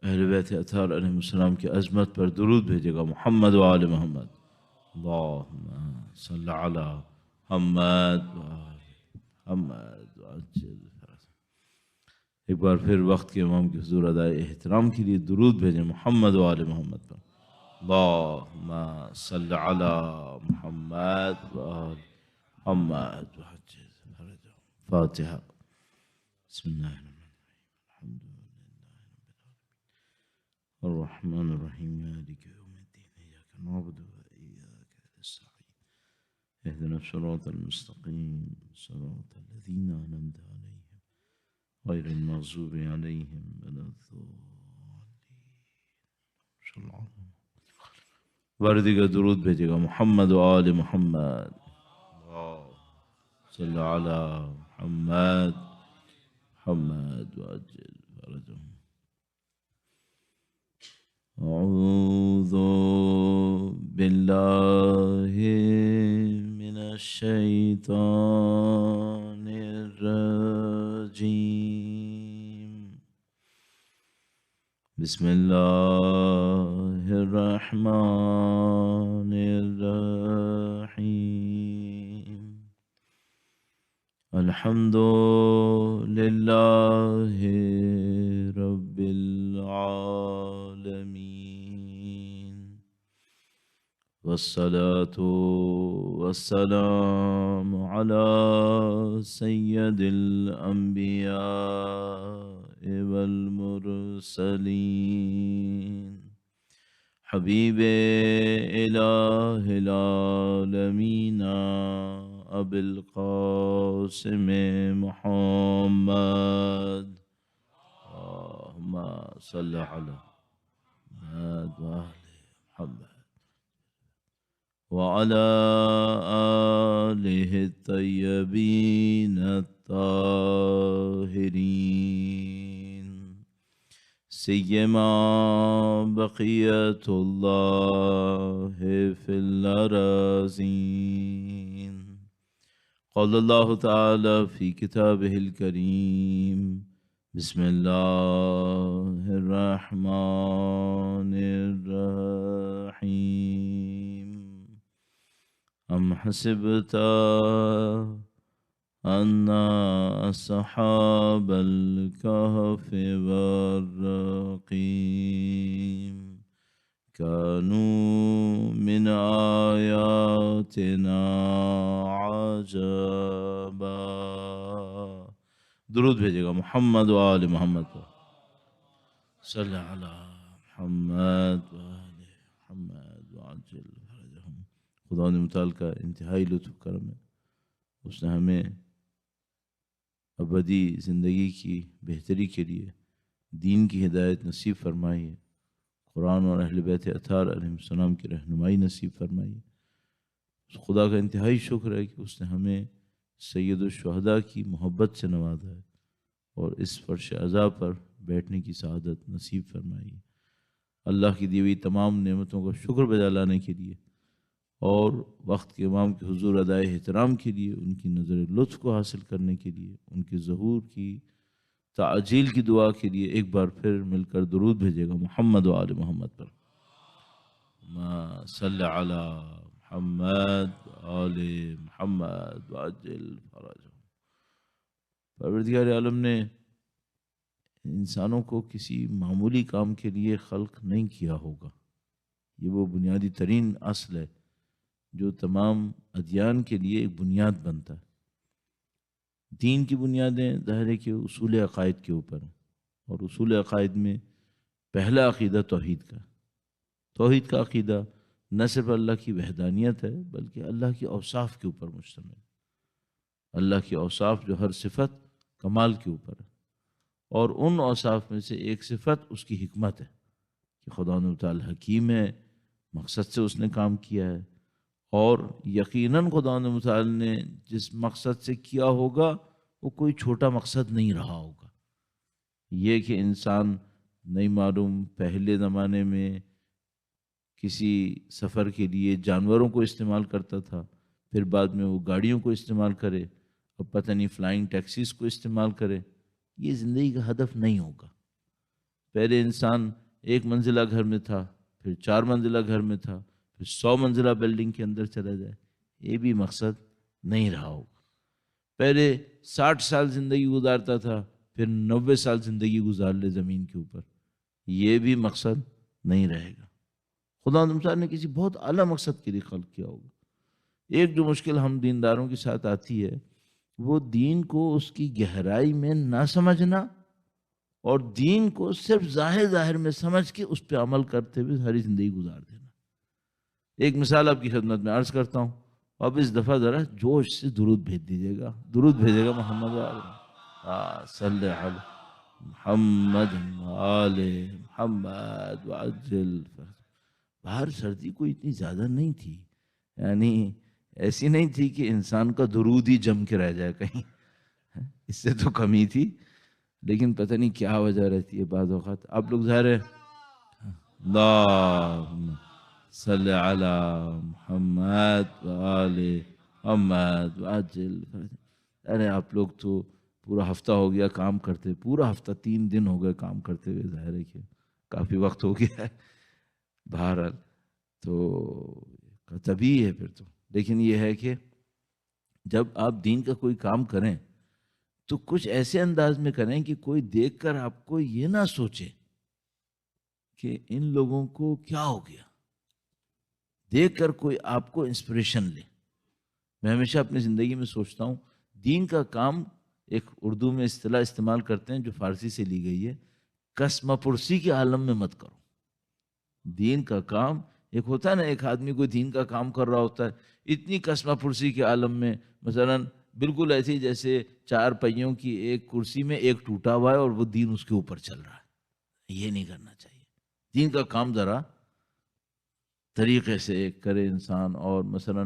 اہل بیت اطہار علیہ السلام کی عظمت پر درود بھیجے گا، محمد و آل محمد، اللہم صلی علی محمد و آل محمد وعجل فرجہ۔ ایک بار پھر وقت کے امام کے حضور ادائے احترام کے لیے درود بھیجیں محمد و آل محمد پر، اللہم صلی علی محمد و آل محمد وعجل فرجہ۔ فاتحہ۔ بسم اللہ الرحمن الرحیم، الحمد الرحمن الرحیم مالک یوم الدین، ایاک نعبد و ایاک نستعین، اهدنا الصراط المستقیم صراط الذین انعمت علیہم غیر المغضوب علیہم ولا الضالین۔ صلی اللہ علیہ وسلم۔ وردی کا درود بھیجے گا محمد و آل محمد، صلی علی محمد محمد وعجل فرجهم۔ اعوذ باللہ من الشیطان الرجیم، بسم اللہ الرحمن الرحیم، الحمد للہ رب العالمین، والصلاة والسلام علی سید الانبیاء والمرسلین، حبیب الہ العالمین ابی القاسم محمد، اللہم صلی علی محمد وآل محمد وعلى آلہ الطیبین الطاہرین، سیما بقیت اللہ فی الارضین۔ قال اللہ تعالی فی کتابہ الکریم، بسم اللہ الرحمن الرحیم، ام حسبت ان اصحاب الکہف والرقیم كانوا من آیاتنا عجبا۔ درود بھیجے گا محمد و آل محمد پر، صلی علی محمد و آل محمد وعجل فرجہم۔ خدا نے متعال کا انتہائی لطف کرم ہے، اس نے ہمیں ابدی زندگی کی بہتری کے لیے دین کی ہدایت نصیب فرمائی ہے، قرآن اور اہل بیت اطہار علیہ السلام کی رہنمائی نصیب فرمائی ہے۔ خدا کا انتہائی شکر ہے کہ اس نے ہمیں سید الشہداء کی محبت سے نوازا ہے اور اس فرش عزا پر بیٹھنے کی سعادت نصیب فرمائی ہے۔ اللہ کی دی ہوئی تمام نعمتوں کا شکر بجا لانے کے لیے اور وقت کے امام کے حضور ادائے احترام کے لیے، ان کی نظر لطف کو حاصل کرنے کے لیے، ان کے ظہور کی تعجیل کی دعا کے لیے ایک بار پھر مل کر درود بھیجے گا محمد و آل محمد پر، صلی علی محمد و آل محمد وعجل فرجہ۔ پروردگار عالم نے انسانوں کو کسی معمولی کام کے لیے خلق نہیں کیا ہوگا، یہ وہ بنیادی ترین اصل ہے جو تمام ادیان کے لیے ایک بنیاد بنتا ہے۔ دین کی بنیادیں ظاہر ہے کہ اصول عقائد کے اوپر ہیں، اور اصول عقائد میں پہلا عقیدہ توحید کا ہے۔ توحید کا عقیدہ نہ صرف اللہ کی وحدانیت ہے بلکہ اللہ کی اوصاف کے اوپر مشتمل ہے، اللہ کی اوصاف جو ہر صفت کمال کے اوپر ہے، اور ان اوصاف میں سے ایک صفت اس کی حکمت ہے کہ خدا تعالی حکیم ہے، مقصد سے اس نے کام کیا ہے، اور یقیناً خدا تعالی نے جس مقصد سے کیا ہوگا وہ کوئی چھوٹا مقصد نہیں رہا ہوگا۔ یہ کہ انسان نہیں معلوم پہلے زمانے میں کسی سفر کے لیے جانوروں کو استعمال کرتا تھا، پھر بعد میں وہ گاڑیوں کو استعمال کرے، اور پتہ نہیں فلائنگ ٹیکسیز کو استعمال کرے، یہ زندگی کا ہدف نہیں ہوگا۔ پہلے انسان ایک منزلہ گھر میں تھا، پھر 4 منزلہ گھر میں تھا، پھر 100 منزلہ بلڈنگ کے اندر چلا جائے، یہ بھی مقصد نہیں رہا ہوگا۔ پہلے 60 سال زندگی گزارتا تھا، پھر 90 سال زندگی گزار لے زمین کے اوپر، یہ بھی مقصد نہیں رہے گا۔ خدا تعالیٰ نے کسی بہت اعلیٰ مقصد کے لیے خلق کیا ہوگا۔ ایک جو مشکل ہم دینداروں کے ساتھ آتی ہے، وہ دین کو اس کی گہرائی میں نہ سمجھنا، اور دین کو صرف ظاہر میں سمجھ کے اس پہ عمل کرتے ہوئے ساری زندگی گزار دینا۔ ایک مثال آپ کی خدمت میں عرض کرتا ہوں، اب اس دفعہ ذرا جوش سے درود بھیج دیجیے گا، درود بھیجے گا محمد صلی علی محمد آل محمد وعجل۔ باہر سردی کوئی اتنی زیادہ نہیں تھی، یعنی ایسی نہیں تھی کہ انسان کا درود ہی جم کے رہ جائے کہیں، اس سے تو کمی تھی، لیکن پتہ نہیں کیا وجہ رہتی ہے بعض اوقات۔ آپ لوگ ظاہر ہے اللہم صلی علی محمد وآل محمد وعجل، ارے آپ لوگ تو پورا ہفتہ ہو گیا کام کرتے، پورا ہفتہ 3 دن ہو گئے کام کرتے ہوئے، ظاہر ہے کہ کافی وقت ہو گیا ہے بہرحال، تو طبیعی ہے پھر تو۔ لیکن یہ ہے کہ جب آپ دین کا کوئی کام کریں تو کچھ ایسے انداز میں کریں کہ کوئی دیکھ کر آپ کو یہ نہ سوچے کہ ان لوگوں کو کیا ہو گیا، دیکھ کر کوئی آپ کو انسپریشن لے۔ میں ہمیشہ اپنی زندگی میں سوچتا ہوں، دین کا کام، ایک اردو میں اصطلاح استعمال کرتے ہیں جو فارسی سے لی گئی ہے، کسمہ پرسی کے عالم میں مت کرو۔ دین کا کام ایک ہوتا ہے نا، ایک آدمی کوئی دین کا کام کر رہا ہوتا ہے اتنی کسمہ پرسی کے عالم میں، مثلا بالکل ایسی جیسے 4 پہیوں کی ایک کرسی میں ایک ٹوٹا ہوا ہے اور وہ دین اس کے اوپر چل رہا ہے، یہ نہیں کرنا چاہیے۔ دین کا کام ذرا طریقے سے کرے انسان، اور مثلا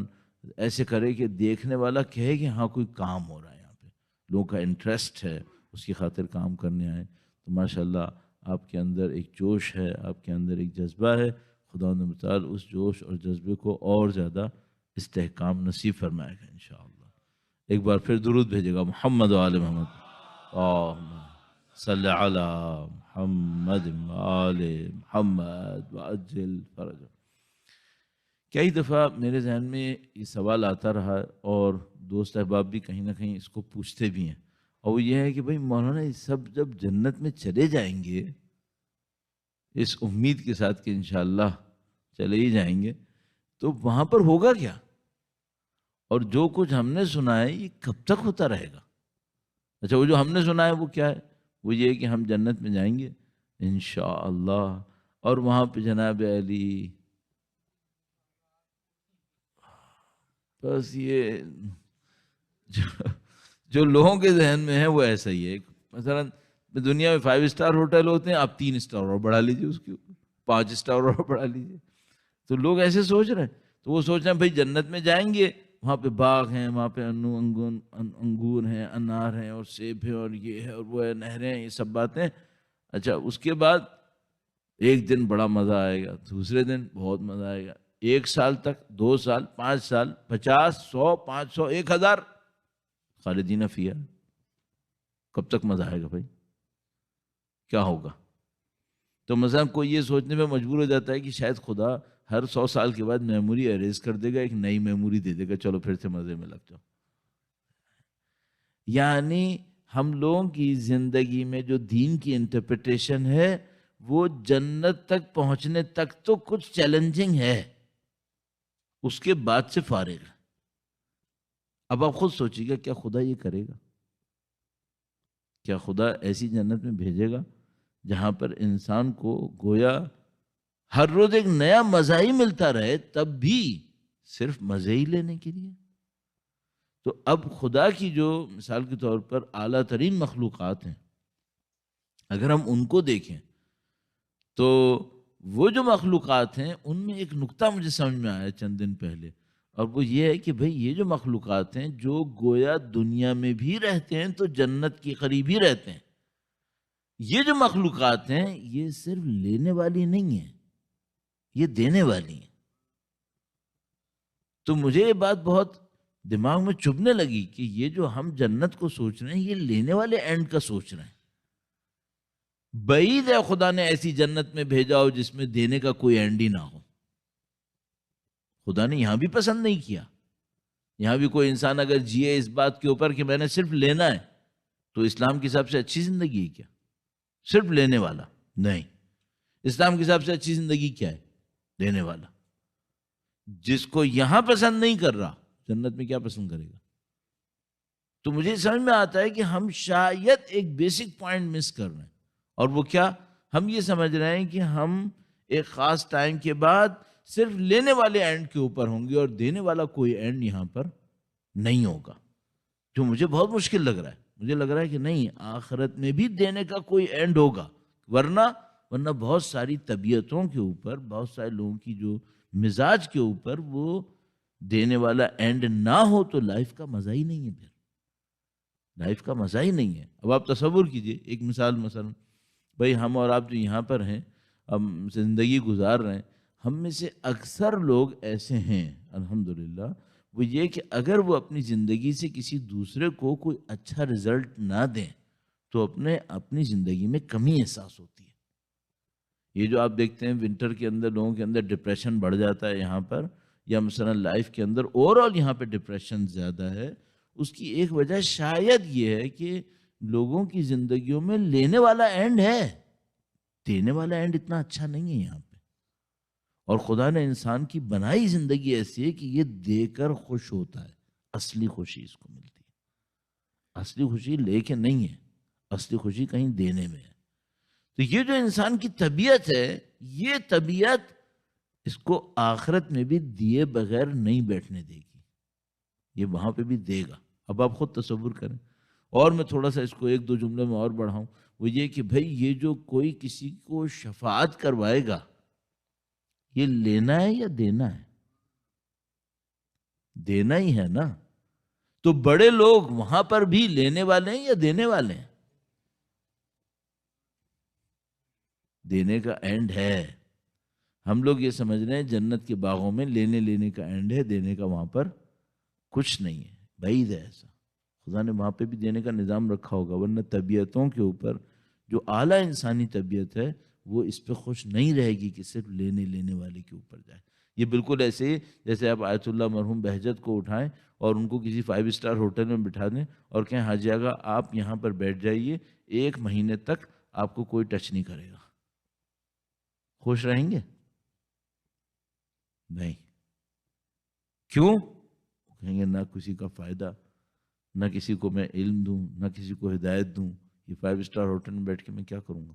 ایسے کرے کہ دیکھنے والا کہے کہ ہاں کوئی کام ہو رہا ہے، یہاں پہ لوگوں کا انٹرسٹ ہے، اس کی خاطر کام کرنے آئے۔ تو ماشاءاللہ آپ کے اندر ایک جوش ہے، آپ کے اندر ایک جذبہ ہے، خدا متعال اس جوش اور جذبے کو اور زیادہ استحکام نصیب فرمائے گا انشاءاللہ۔ ایک بار پھر درود بھیجے گا، محمد و آل محمد، اللہم صلی علی محمد و آل محمد وعجل فرجہ۔ کئی دفعہ میرے ذہن میں یہ سوال آتا رہا، اور دوست احباب بھی کہیں نہ کہیں اس کو پوچھتے بھی ہیں، اور وہ یہ ہے کہ بھئی مولانا یہ سب جب جنت میں چلے جائیں گے، اس امید کے ساتھ کہ انشاءاللہ چلے ہی جائیں گے، تو وہاں پر ہوگا کیا؟ اور جو کچھ ہم نے سنا ہے یہ کب تک ہوتا رہے گا؟ اچھا، وہ جو ہم نے سنا ہے وہ کیا ہے؟ وہ یہ ہے کہ ہم جنت میں جائیں گے انشاءاللہ، اور وہاں پہ جناب علی، بس یہ جو لوگوں کے ذہن میں ہے وہ ایسا ہی ہے۔ مثلا دنیا میں 5 اسٹار ہوٹل ہوتے ہیں، آپ 3 اسٹار اور بڑھا لیجئے، اس کے اوپر 5 اسٹار اور بڑھا لیجئے، تو لوگ ایسے سوچ رہے ہیں۔ تو وہ سوچ رہے ہیں بھائی جنت میں جائیں گے، وہاں پہ باغ ہیں، وہاں پہ انگور ہیں، انار ہیں، اور سیب ہیں، اور یہ ہے اور وہ ہے، نہریں ہیں، یہ سب باتیں۔ اچھا، اس کے بعد ایک دن بڑا مزہ آئے گا، دوسرے دن بہت مزہ آئے گا، 1 سال تک، 2 سال، 5 سال، 50، 100، 500، 1000 خالدین فیہا، کب تک مزہ آئے گا بھائی؟ کیا ہوگا؟ تو مثلا کوئی یہ سوچنے میں مجبور ہو جاتا ہے کہ شاید خدا ہر 100 سال کے بعد میموری اریز کر دے گا، ایک نئی میموری دے دے گا، چلو پھر سے مزے میں لگ جاؤ۔ یعنی ہم لوگوں کی زندگی میں جو دین کی انٹرپریٹیشن ہے وہ جنت تک پہنچنے تک تو کچھ چیلنجنگ ہے، اس کے بعد سے فارغ ہے۔ اب آپ خود سوچیے گا، کیا خدا یہ کرے گا؟ کیا خدا ایسی جنت میں بھیجے گا جہاں پر انسان کو گویا ہر روز ایک نیا مزہ ہی ملتا رہے، تب بھی صرف مزے ہی لینے کے لیے؟ تو اب خدا کی جو مثال کے طور پر اعلیٰ ترین مخلوقات ہیں، اگر ہم ان کو دیکھیں تو وہ جو مخلوقات ہیں ان میں ایک نکتہ مجھے سمجھ میں آیا چند دن پہلے، اور وہ یہ ہے کہ بھئی یہ جو مخلوقات ہیں جو گویا دنیا میں بھی رہتے ہیں تو جنت کے قریب ہی رہتے ہیں، یہ جو مخلوقات ہیں یہ صرف لینے والی نہیں ہیں، یہ دینے والی ہیں۔ تو مجھے یہ بات بہت دماغ میں چبھنے لگی کہ یہ جو ہم جنت کو سوچ رہے ہیں یہ لینے والے اینڈ کا سوچ رہے ہیں، بعید ہے خدا نے ایسی جنت میں بھیجا ہو جس میں دینے کا کوئی اینڈ ہی نہ ہو. خدا نے یہاں بھی پسند نہیں کیا. یہاں بھی کوئی انسان اگر جیے اس بات کے اوپر کہ میں نے صرف لینا ہے، تو اسلام کے حساب سے اچھی زندگی ہے کیا؟ صرف لینے والا نہیں. اسلام کے حساب سے اچھی زندگی کیا ہے؟ دینے والا. جس کو یہاں پسند نہیں کر رہا، جنت میں کیا پسند کرے گا؟ تو مجھے سمجھ میں آتا ہے کہ ہم شاید ایک بیسک پوائنٹ مس کر رہے ہیں. اور وہ کیا؟ ہم یہ سمجھ رہے ہیں کہ ہم ایک خاص ٹائم کے بعد صرف لینے والے اینڈ کے اوپر ہوں گے اور دینے والا کوئی اینڈ یہاں پر نہیں ہوگا، جو مجھے بہت مشکل لگ رہا ہے. مجھے لگ رہا ہے کہ نہیں، آخرت میں بھی دینے کا کوئی اینڈ ہوگا. ورنہ بہت ساری طبیعتوں کے اوپر، بہت سارے لوگوں کی جو مزاج کے اوپر وہ دینے والا اینڈ نہ ہو تو لائف کا مزہ ہی نہیں ہے. پھر لائف کا مزہ ہی نہیں ہے. اب آپ تصور کیجئے ایک مثال، مثلا بھائی ہم اور آپ جو یہاں پر ہیں، ہم زندگی گزار رہے ہیں، ہم میں سے اکثر لوگ ایسے ہیں الحمدللہ، وہ یہ کہ اگر وہ اپنی زندگی سے کسی دوسرے کو کوئی اچھا رزلٹ نہ دیں تو اپنی زندگی میں کمی احساس ہوتی ہے. یہ جو آپ دیکھتے ہیں ونٹر کے اندر لوگوں کے اندر ڈپریشن بڑھ جاتا ہے یہاں پر، یا مثلا لائف کے اندر اوور آل یہاں پہ ڈپریشن زیادہ ہے، اس کی ایک وجہ شاید یہ ہے کہ لوگوں کی زندگیوں میں لینے والا اینڈ ہے، دینے والا اینڈ اتنا اچھا نہیں ہے یہاں پہ. اور خدا نے انسان کی بنائی زندگی ایسی ہے کہ یہ دے کر خوش ہوتا ہے. اصلی خوشی اس کو ملتی ہے. اصلی خوشی لے کے نہیں ہے، اصلی خوشی کہیں دینے میں ہے. تو یہ جو انسان کی طبیعت ہے، یہ طبیعت اس کو آخرت میں بھی دیے بغیر نہیں بیٹھنے دے گی، یہ وہاں پہ بھی دے گا. اب آپ خود تصور کریں. اور میں تھوڑا سا اس کو ایک دو جملے میں اور بڑھاؤں، وہ یہ کہ بھئی یہ جو کوئی کسی کو شفاعت کروائے گا، یہ لینا ہے یا دینا ہے؟ دینا ہی ہے نا. تو بڑے لوگ وہاں پر بھی لینے والے ہیں یا دینے والے ہیں؟ دینے کا اینڈ ہے. ہم لوگ یہ سمجھ رہے ہیں جنت کے باغوں میں لینے کا اینڈ ہے، دینے کا وہاں پر کچھ نہیں ہے. بعید ہے ایسا. خدا نے وہاں پہ بھی دینے کا نظام رکھا ہوگا، ورنہ طبیعتوں کے اوپر جو اعلیٰ انسانی طبیعت ہے وہ اس پہ خوش نہیں رہے گی کہ صرف لینے والے کے اوپر جائے. یہ بالکل ایسے ہی جیسے آپ آیت اللہ مرحوم بہجت کو اٹھائیں اور ان کو کسی 5 اسٹار ہوٹل میں بٹھا دیں اور کہیں حاجی آقا آپ یہاں پر بیٹھ جائیے، 1 مہینے تک آپ کو کوئی ٹچ نہیں کرے گا. خوش رہیں گے؟ نہیں. کیوں؟ کہیں گے نہ کسی کا فائدہ، نہ کسی کو میں علم دوں، نہ کسی کو ہدایت دوں، یہ 5 اسٹار ہوٹل میں بیٹھ کے میں کیا کروں گا؟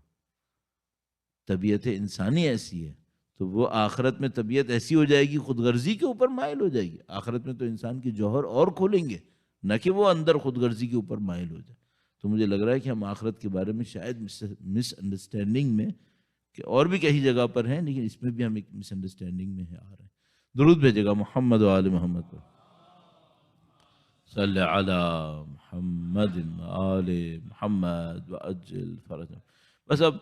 طبیعت انسانی ایسی ہے. تو وہ آخرت میں طبیعت ایسی ہو جائے گی، خود غرضی کے اوپر مائل ہو جائے گی. آخرت میں تو انسان کی جوہر اور کھولیں گے، نہ کہ وہ اندر خود غرضی کے اوپر مائل ہو جائے. تو مجھے لگ رہا ہے کہ ہم آخرت کے بارے میں شاید مس انڈرسٹینڈنگ میں، کہ اور بھی کئی جگہ پر ہیں لیکن اس میں بھی ہم ایک مس انڈرسٹینڈنگ میں آ رہے ہیں. درود بھیجے گا محمد و آل محمد پر. صلی علی محمد آل محمد وعجل فرجہ. بس اب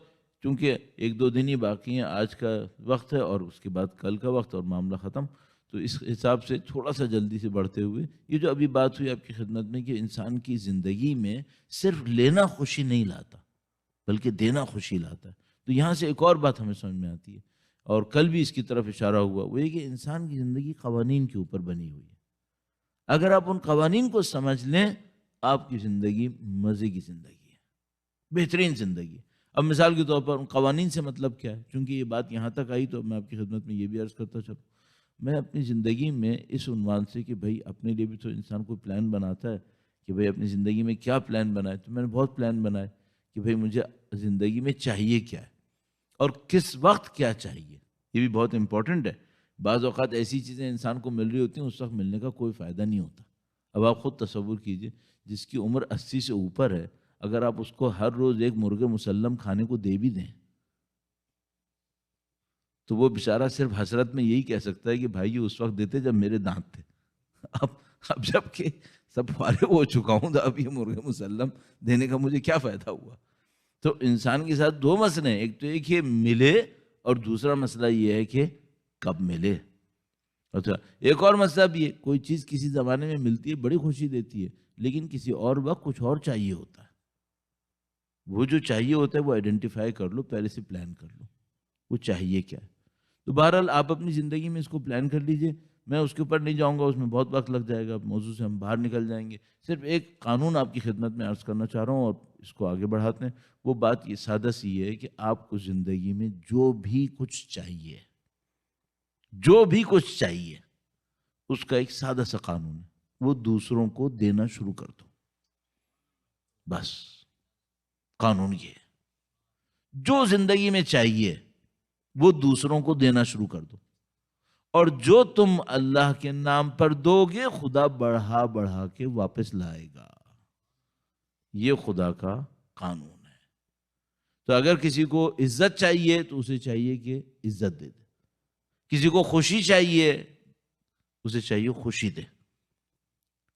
چونکہ 1-2 دن ہی باقی ہیں، آج کا وقت ہے اور اس کے بعد کل کا وقت اور معاملہ ختم. تو اس حساب سے تھوڑا سا جلدی سے بڑھتے ہوئے، یہ جو ابھی بات ہوئی آپ کی خدمت میں کہ انسان کی زندگی میں صرف لینا خوشی نہیں لاتا بلکہ دینا خوشی لاتا ہے. تو یہاں سے ایک اور بات ہمیں سمجھ میں آتی ہے، اور کل بھی اس کی طرف اشارہ ہوا، وہ یہ کہ انسان کی زندگی قوانین کے اوپر بنی ہوئی ہے. اگر آپ ان قوانین کو سمجھ لیں، آپ کی زندگی مزے کی زندگی ہے، بہترین زندگی ہے. اب مثال کے طور پر ان قوانین سے مطلب کیا ہے؟ چونکہ یہ بات یہاں تک آئی تو میں آپ کی خدمت میں یہ بھی عرض کرتا چلوں. میں اپنی زندگی میں اس عنوان سے کہ بھئی اپنے لیے بھی تو انسان کوئی پلان بناتا ہے کہ بھئی اپنی زندگی میں کیا پلان بنائے. تو میں نے بہت پلان بنائے کہ بھئی مجھے زندگی میں چاہیے کیا ہے اور کس وقت کیا چاہیے. یہ بھی بہت امپورٹنٹ ہے. بعض اوقات ایسی چیزیں انسان کو مل رہی ہوتی ہیں، اس وقت ملنے کا کوئی فائدہ نہیں ہوتا. اب آپ خود تصور کیجئے، جس کی عمر 80 سے اوپر ہے، اگر آپ اس کو ہر روز ایک مرغ مسلم کھانے کو دے بھی دیں تو وہ بیچارہ صرف حسرت میں یہی کہہ سکتا ہے کہ بھائی یہ اس وقت دیتے جب میرے دانت تھے. اب جب کہ سب فارغ ہو چکا ہوں تو اب یہ مرغ مسلم دینے کا مجھے کیا فائدہ ہوا. تو انسان کے ساتھ 2 مسئلے ہیں، ایک تو ایک یہ ملے اور دوسرا مسئلہ یہ ہے کہ کب ملے. اچھا، ایک اور مسئلہ بھی ہے، کوئی چیز کسی زمانے میں ملتی ہے بڑی خوشی دیتی ہے، لیکن کسی اور وقت کچھ اور چاہیے ہوتا ہے. وہ جو چاہیے ہوتا ہے وہ آئیڈینٹیفائی کر لو، پہلے سے پلان کر لو وہ چاہیے کیا ہے۔ تو بہرحال آپ اپنی زندگی میں اس کو پلان کر لیجئے، میں اس کے اوپر نہیں جاؤں گا، اس میں بہت وقت لگ جائے گا، موضوع سے ہم باہر نکل جائیں گے۔ صرف ایک قانون آپ کی خدمت میں عرض کرنا چاہ رہا ہوں اور اس کو آگے بڑھاتے ہیں۔ وہ بات یہ سادہ سی ہے کہ آپ کو زندگی میں جو بھی کچھ چاہیے، جو بھی کچھ چاہیے، اس کا ایک سادہ سا قانون ہے، وہ دوسروں کو دینا شروع کر دو۔ بس قانون یہ ہے، جو زندگی میں چاہیے وہ دوسروں کو دینا شروع کر دو، اور جو تم اللہ کے نام پر دو گے خدا بڑھا بڑھا کے واپس لائے گا۔ یہ خدا کا قانون ہے۔ تو اگر کسی کو عزت چاہیے تو اسے چاہیے کہ عزت دے دے، کسی کو خوشی چاہیے اسے چاہیے خوشی دے۔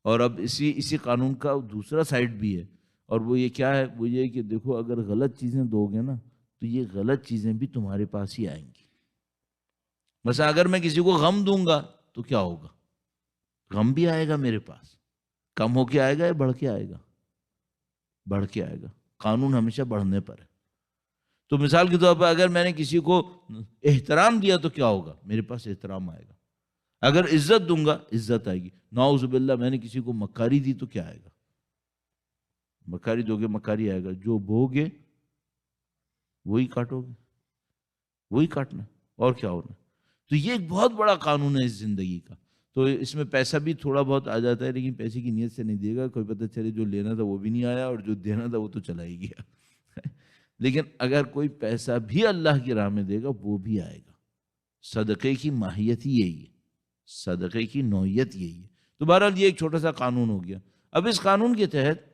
اور اب اسی قانون کا دوسرا سائیڈ بھی ہے، اور وہ یہ کیا ہے؟ وہ یہ کہ دیکھو اگر غلط چیزیں دو گے نا تو یہ غلط چیزیں بھی تمہارے پاس ہی آئیں گی۔ مثلا اگر میں کسی کو غم دوں گا تو کیا ہوگا؟ غم بھی آئے گا میرے پاس، کم ہو کے آئے گا یا بڑھ کے آئے گا؟ بڑھ کے آئے گا۔ قانون ہمیشہ بڑھنے پر ہے۔ تو مثال کے طور پر اگر میں نے کسی کو احترام دیا تو کیا ہوگا؟ میرے پاس احترام آئے گا۔ اگر عزت دوں گا عزت آئے گی۔ نعوذ باللہ میں نے کسی کو مکاری دی تو کیا آئے گا؟ مکاری دو گے مکاری آئے گا۔ جو بو گے وہی کاٹو گے، وہی کاٹنا، اور کیا ہونا۔ تو یہ ایک بہت بڑا قانون ہے اس زندگی کا۔ تو اس میں پیسہ بھی تھوڑا بہت آ جاتا ہے، لیکن پیسے کی نیت سے نہیں دے گا، کوئی پتہ چلے جو لینا تھا وہ بھی نہیں آیا اور جو دینا تھا وہ تو چلا ہی گیا۔ لیکن اگر کوئی پیسہ بھی اللہ کی راہ میں دے گا وہ بھی آئے گا۔ صدقے کی ماہیت ہی یہی ہے، صدقے کی نوعیت یہی ہے۔ تو بہرحال یہ ایک چھوٹا سا قانون ہو گیا۔ اب اس قانون کے تحت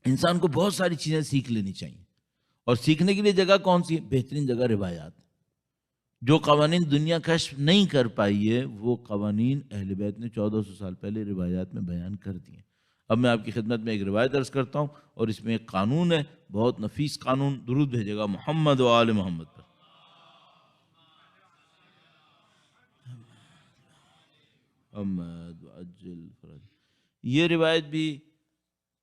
انسان کو بہت ساری چیزیں سیکھ لینی چاہیے، اور سیکھنے کے لیے جگہ کون سی ہے؟ بہترین جگہ روایات۔ جو قوانین دنیا کشف نہیں کر پائی ہے وہ قوانین اہل بیت نے 1400 سال پہلے روایات میں بیان کر دی ہیں۔ اب میں آپ کی خدمت میں ایک روایت عرض کرتا ہوں، اور اس میں ایک قانون ہے، بہت نفیس قانون۔ درود بھیجے گا محمد و آل محمد پر۔ محمد وعجل فرج۔ یہ روایت بھی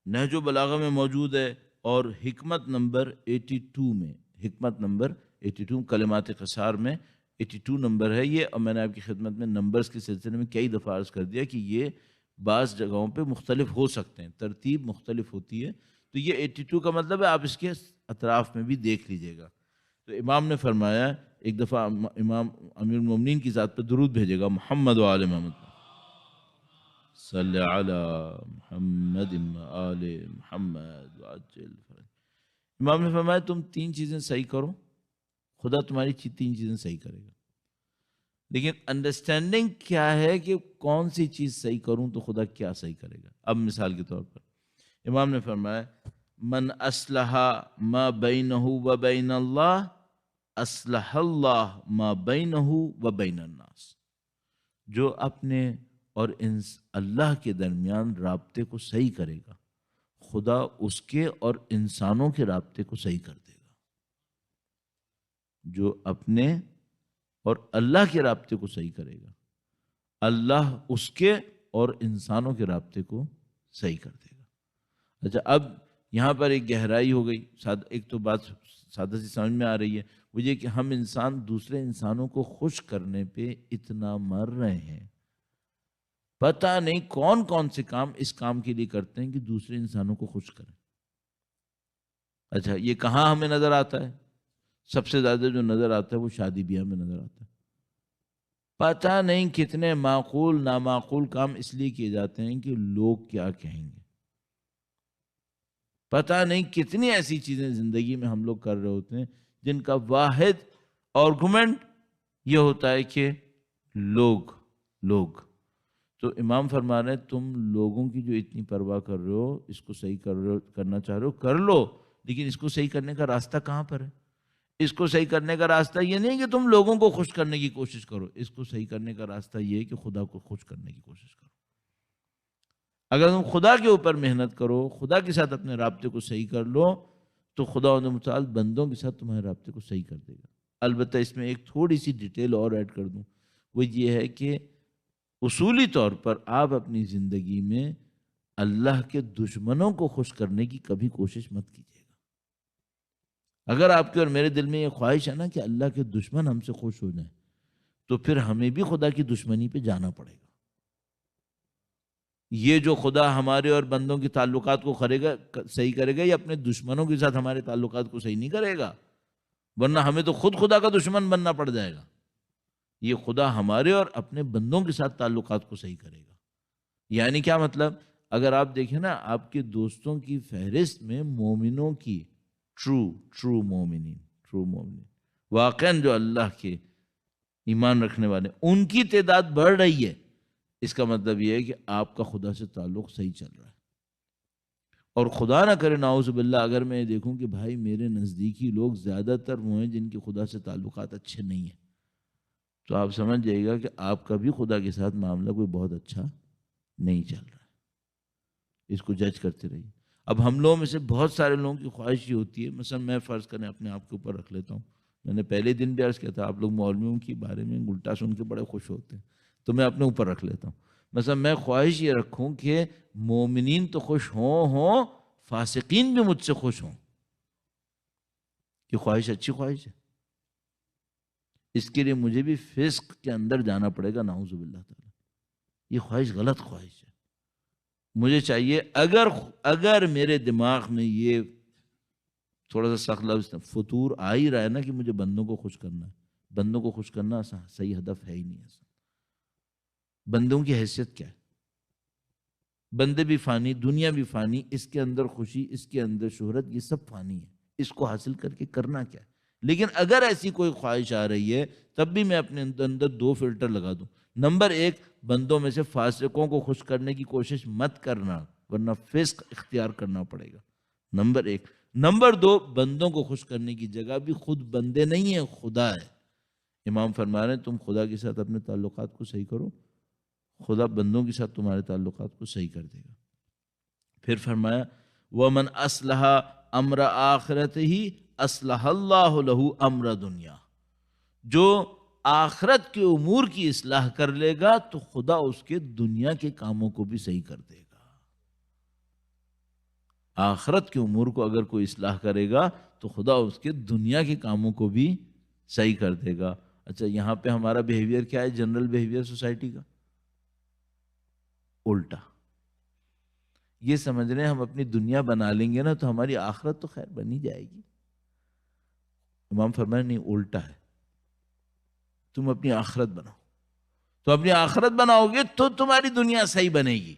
نہج و بلاغہ میں موجود ہے، اور حکمت نمبر 82 میں، حکمت نمبر 82 کلمات قصار میں 82 نمبر ہے یہ۔ اور میں نے آپ کی خدمت میں نمبرز کے سلسلے میں کئی دفعہ عرض کر دیا کہ یہ بعض جگہوں پہ مختلف ہو سکتے ہیں، ترتیب مختلف ہوتی ہے۔ تو یہ 82 کا مطلب ہے آپ اس کے اطراف میں بھی دیکھ لیجئے گا۔ تو امام نے فرمایا، ایک دفعہ امام امیر المومنین کی ذات پہ درود بھیجے گا محمد و آل محمد، صلی علی محمد آل محمد وعجل فرج۔ امام نے فرمایا تم 3 چیزیں صحیح کرو، خدا تمہاری 3 چیزیں صحیح کرے گا۔ لیکن انڈرسٹینڈنگ کیا ہے کہ کون سی چیز صحیح کروں تو خدا کیا صحیح کرے گا۔ اب مثال کے طور پر امام نے فرمایا من اصلح ما بینہ و بین اللہ اصلح اللہ ما بینہ و بین الناس۔ جو اپنے اور اللہ کے درمیان رابطے کو صحیح کرے گا خدا اس کے اور انسانوں کے رابطے کو صحیح کر دے گا۔ جو اپنے اور اللہ کے رابطے کو صحیح کرے گا اللہ اس کے اور انسانوں کے رابطے کو صحیح کر دے گا۔ اچھا، اب یہاں پر ایک گہرائی ہو گئی۔ ایک تو بات سادہ سی سمجھ میں آ رہی ہے، وہ یہ کہ ہم انسان دوسرے انسانوں کو خوش کرنے پہ اتنا مر رہے ہیں، پتہ نہیں کون کون سے کام اس کام کے لیے کرتے ہیں کہ دوسرے انسانوں کو خوش کریں۔ اچھا، یہ کہاں ہمیں نظر آتا ہے؟ سب سے زیادہ جو نظر آتا ہے وہ شادی بیاہ میں نظر آتا ہے۔ پتہ نہیں کتنے معقول نامعقول کام اس لیے کیے جاتے ہیں کہ لوگ کیا کہیں گے۔ پتہ نہیں کتنی ایسی چیزیں زندگی میں ہم لوگ کر رہے ہوتے ہیں جن کا واحد آرگومنٹ یہ ہوتا ہے کہ لوگ۔ تو امام فرما رہے ہیں تم لوگوں کی جو اتنی پرواہ کر رہے ہو، اس کو صحیح کرنا چاہ رہے ہو کر لو، لیکن اس کو صحیح کرنے کا راستہ کہاں پر ہے؟ اس کو صحیح کرنے کا راستہ یہ نہیں کہ تم لوگوں کو خوش کرنے کی کوشش کرو، اس کو صحیح کرنے کا راستہ یہ ہے کہ خدا کو خوش کرنے کی کوشش کرو۔ اگر تم خدا کے اوپر محنت کرو، خدا کے ساتھ اپنے رابطے کو صحیح کر لو، تو خدا ان متعال بندوں کے ساتھ تمہارے رابطے کو صحیح کر دے گا۔ البتہ اس میں ایک تھوڑی سی ڈیٹیل اور ایڈ کر دوں، وہ یہ ہے کہ اصولی طور پر آپ اپنی زندگی میں اللہ کے دشمنوں کو خوش کرنے کی کبھی کوشش مت کیجیے گا۔ اگر آپ کے اور میرے دل میں یہ خواہش ہے نا کہ اللہ کے دشمن ہم سے خوش ہو جائیں، تو پھر ہمیں بھی خدا کی دشمنی پہ جانا پڑے گا۔ یہ جو خدا ہمارے اور بندوں کے تعلقات کو صحیح کرے گا، یہ اپنے دشمنوں کے ساتھ ہمارے تعلقات کو صحیح نہیں کرے گا، ورنہ ہمیں تو خود خدا کا دشمن بننا پڑ جائے گا۔ یہ خدا ہمارے اور اپنے بندوں کے ساتھ تعلقات کو صحیح کرے گا۔ یعنی کیا مطلب؟ اگر آپ دیکھیں نا، آپ کے دوستوں کی فہرست میں مومنوں کی ٹرو مومنین واقعاً جو اللہ کے ایمان رکھنے والے، ان کی تعداد بڑھ رہی ہے، اس کا مطلب یہ ہے کہ آپ کا خدا سے تعلق صحیح چل رہا ہے۔ اور خدا نہ کرے نعوذ باللہ اگر میں دیکھوں کہ بھائی میرے نزدیکی لوگ زیادہ تر وہ ہیں جن کے خدا سے تعلقات اچھے نہیں ہیں، تو آپ سمجھ جائے گا کہ آپ کا بھی خدا کے ساتھ معاملہ کوئی بہت اچھا نہیں چل رہا ہے۔ اس کو جج کرتے رہیے۔ اب ہم لوگوں میں سے بہت سارے لوگوں کی خواہش یہ ہوتی ہے، مثلا میں فرض کریں اپنے آپ کے اوپر رکھ لیتا ہوں، میں نے پہلے دن بھی عرض کیا تھا، آپ لوگ مولویوں کے بارے میں الٹا سن کے بڑے خوش ہوتے ہیں، تو میں اپنے اوپر رکھ لیتا ہوں۔ مثلا میں خواہش یہ رکھوں کہ مومنین تو خوش ہوں، فاسقین بھی مجھ سے خوش ہوں۔ یہ خواہش اچھی خواہش ہے؟ اس کے لیے مجھے بھی فسق کے اندر جانا پڑے گا، نعوذ باللہ تعالی۔ یہ خواہش غلط خواہش ہے۔ مجھے چاہیے اگر میرے دماغ میں یہ تھوڑا سا سخت لفظ فطور آ ہی رہا ہے نا کہ مجھے بندوں کو خوش کرنا ہے، بندوں کو خوش کرنا صحیح ہدف ہے ہی نہیں ایسا۔ بندوں کی حیثیت کیا ہے؟ بندے بھی فانی، دنیا بھی فانی، اس کے اندر خوشی، اس کے اندر شہرت، یہ سب فانی ہے، اس کو حاصل کر کے کرنا کیا ہے؟ لیکن اگر ایسی کوئی خواہش آ رہی ہے تب بھی میں اپنے اندر دو فلٹر لگا دوں۔ نمبر ایک، بندوں میں سے فاسقوں کو خوش کرنے کی کوشش مت کرنا، ورنہ فسق اختیار کرنا پڑے گا، نمبر ایک۔ نمبر دو، بندوں کو خوش کرنے کی جگہ بھی خود بندے نہیں ہیں، خدا ہے۔ امام فرما رہے ہیں تم خدا کے ساتھ اپنے تعلقات کو صحیح کرو، خدا بندوں کے ساتھ تمہارے تعلقات کو صحیح کر دے گا۔ پھر فرمایا وَمَنْ أَصْلَحَ أَمْرَ آخِرَتِهِ أَصْلَحَ اللَّهُ لَهُ أَمْرَ دُنْيَا۔ جو آخرت کے امور کی اصلاح کر لے گا تو خدا اس کے دنیا کے کاموں کو بھی صحیح کر دے گا۔ آخرت کے امور کو اگر کوئی اصلاح کرے گا تو خدا اس کے دنیا کے کاموں کو بھی صحیح کر دے گا۔ اچھا، یہاں پہ ہمارا بیہیویئر کیا ہے؟ جنرل بیہیویئر سوسائٹی کا الٹا۔ یہ سمجھ رہے ہیں ہم اپنی دنیا بنا لیں گے نا تو ہماری آخرت تو خیر بنی جائے گی۔ امام فرمایا نہیں، الٹا ہے، تم اپنی آخرت بناؤ۔ تو اپنی آخرت بناؤ گے تو تمہاری دنیا صحیح بنے گی۔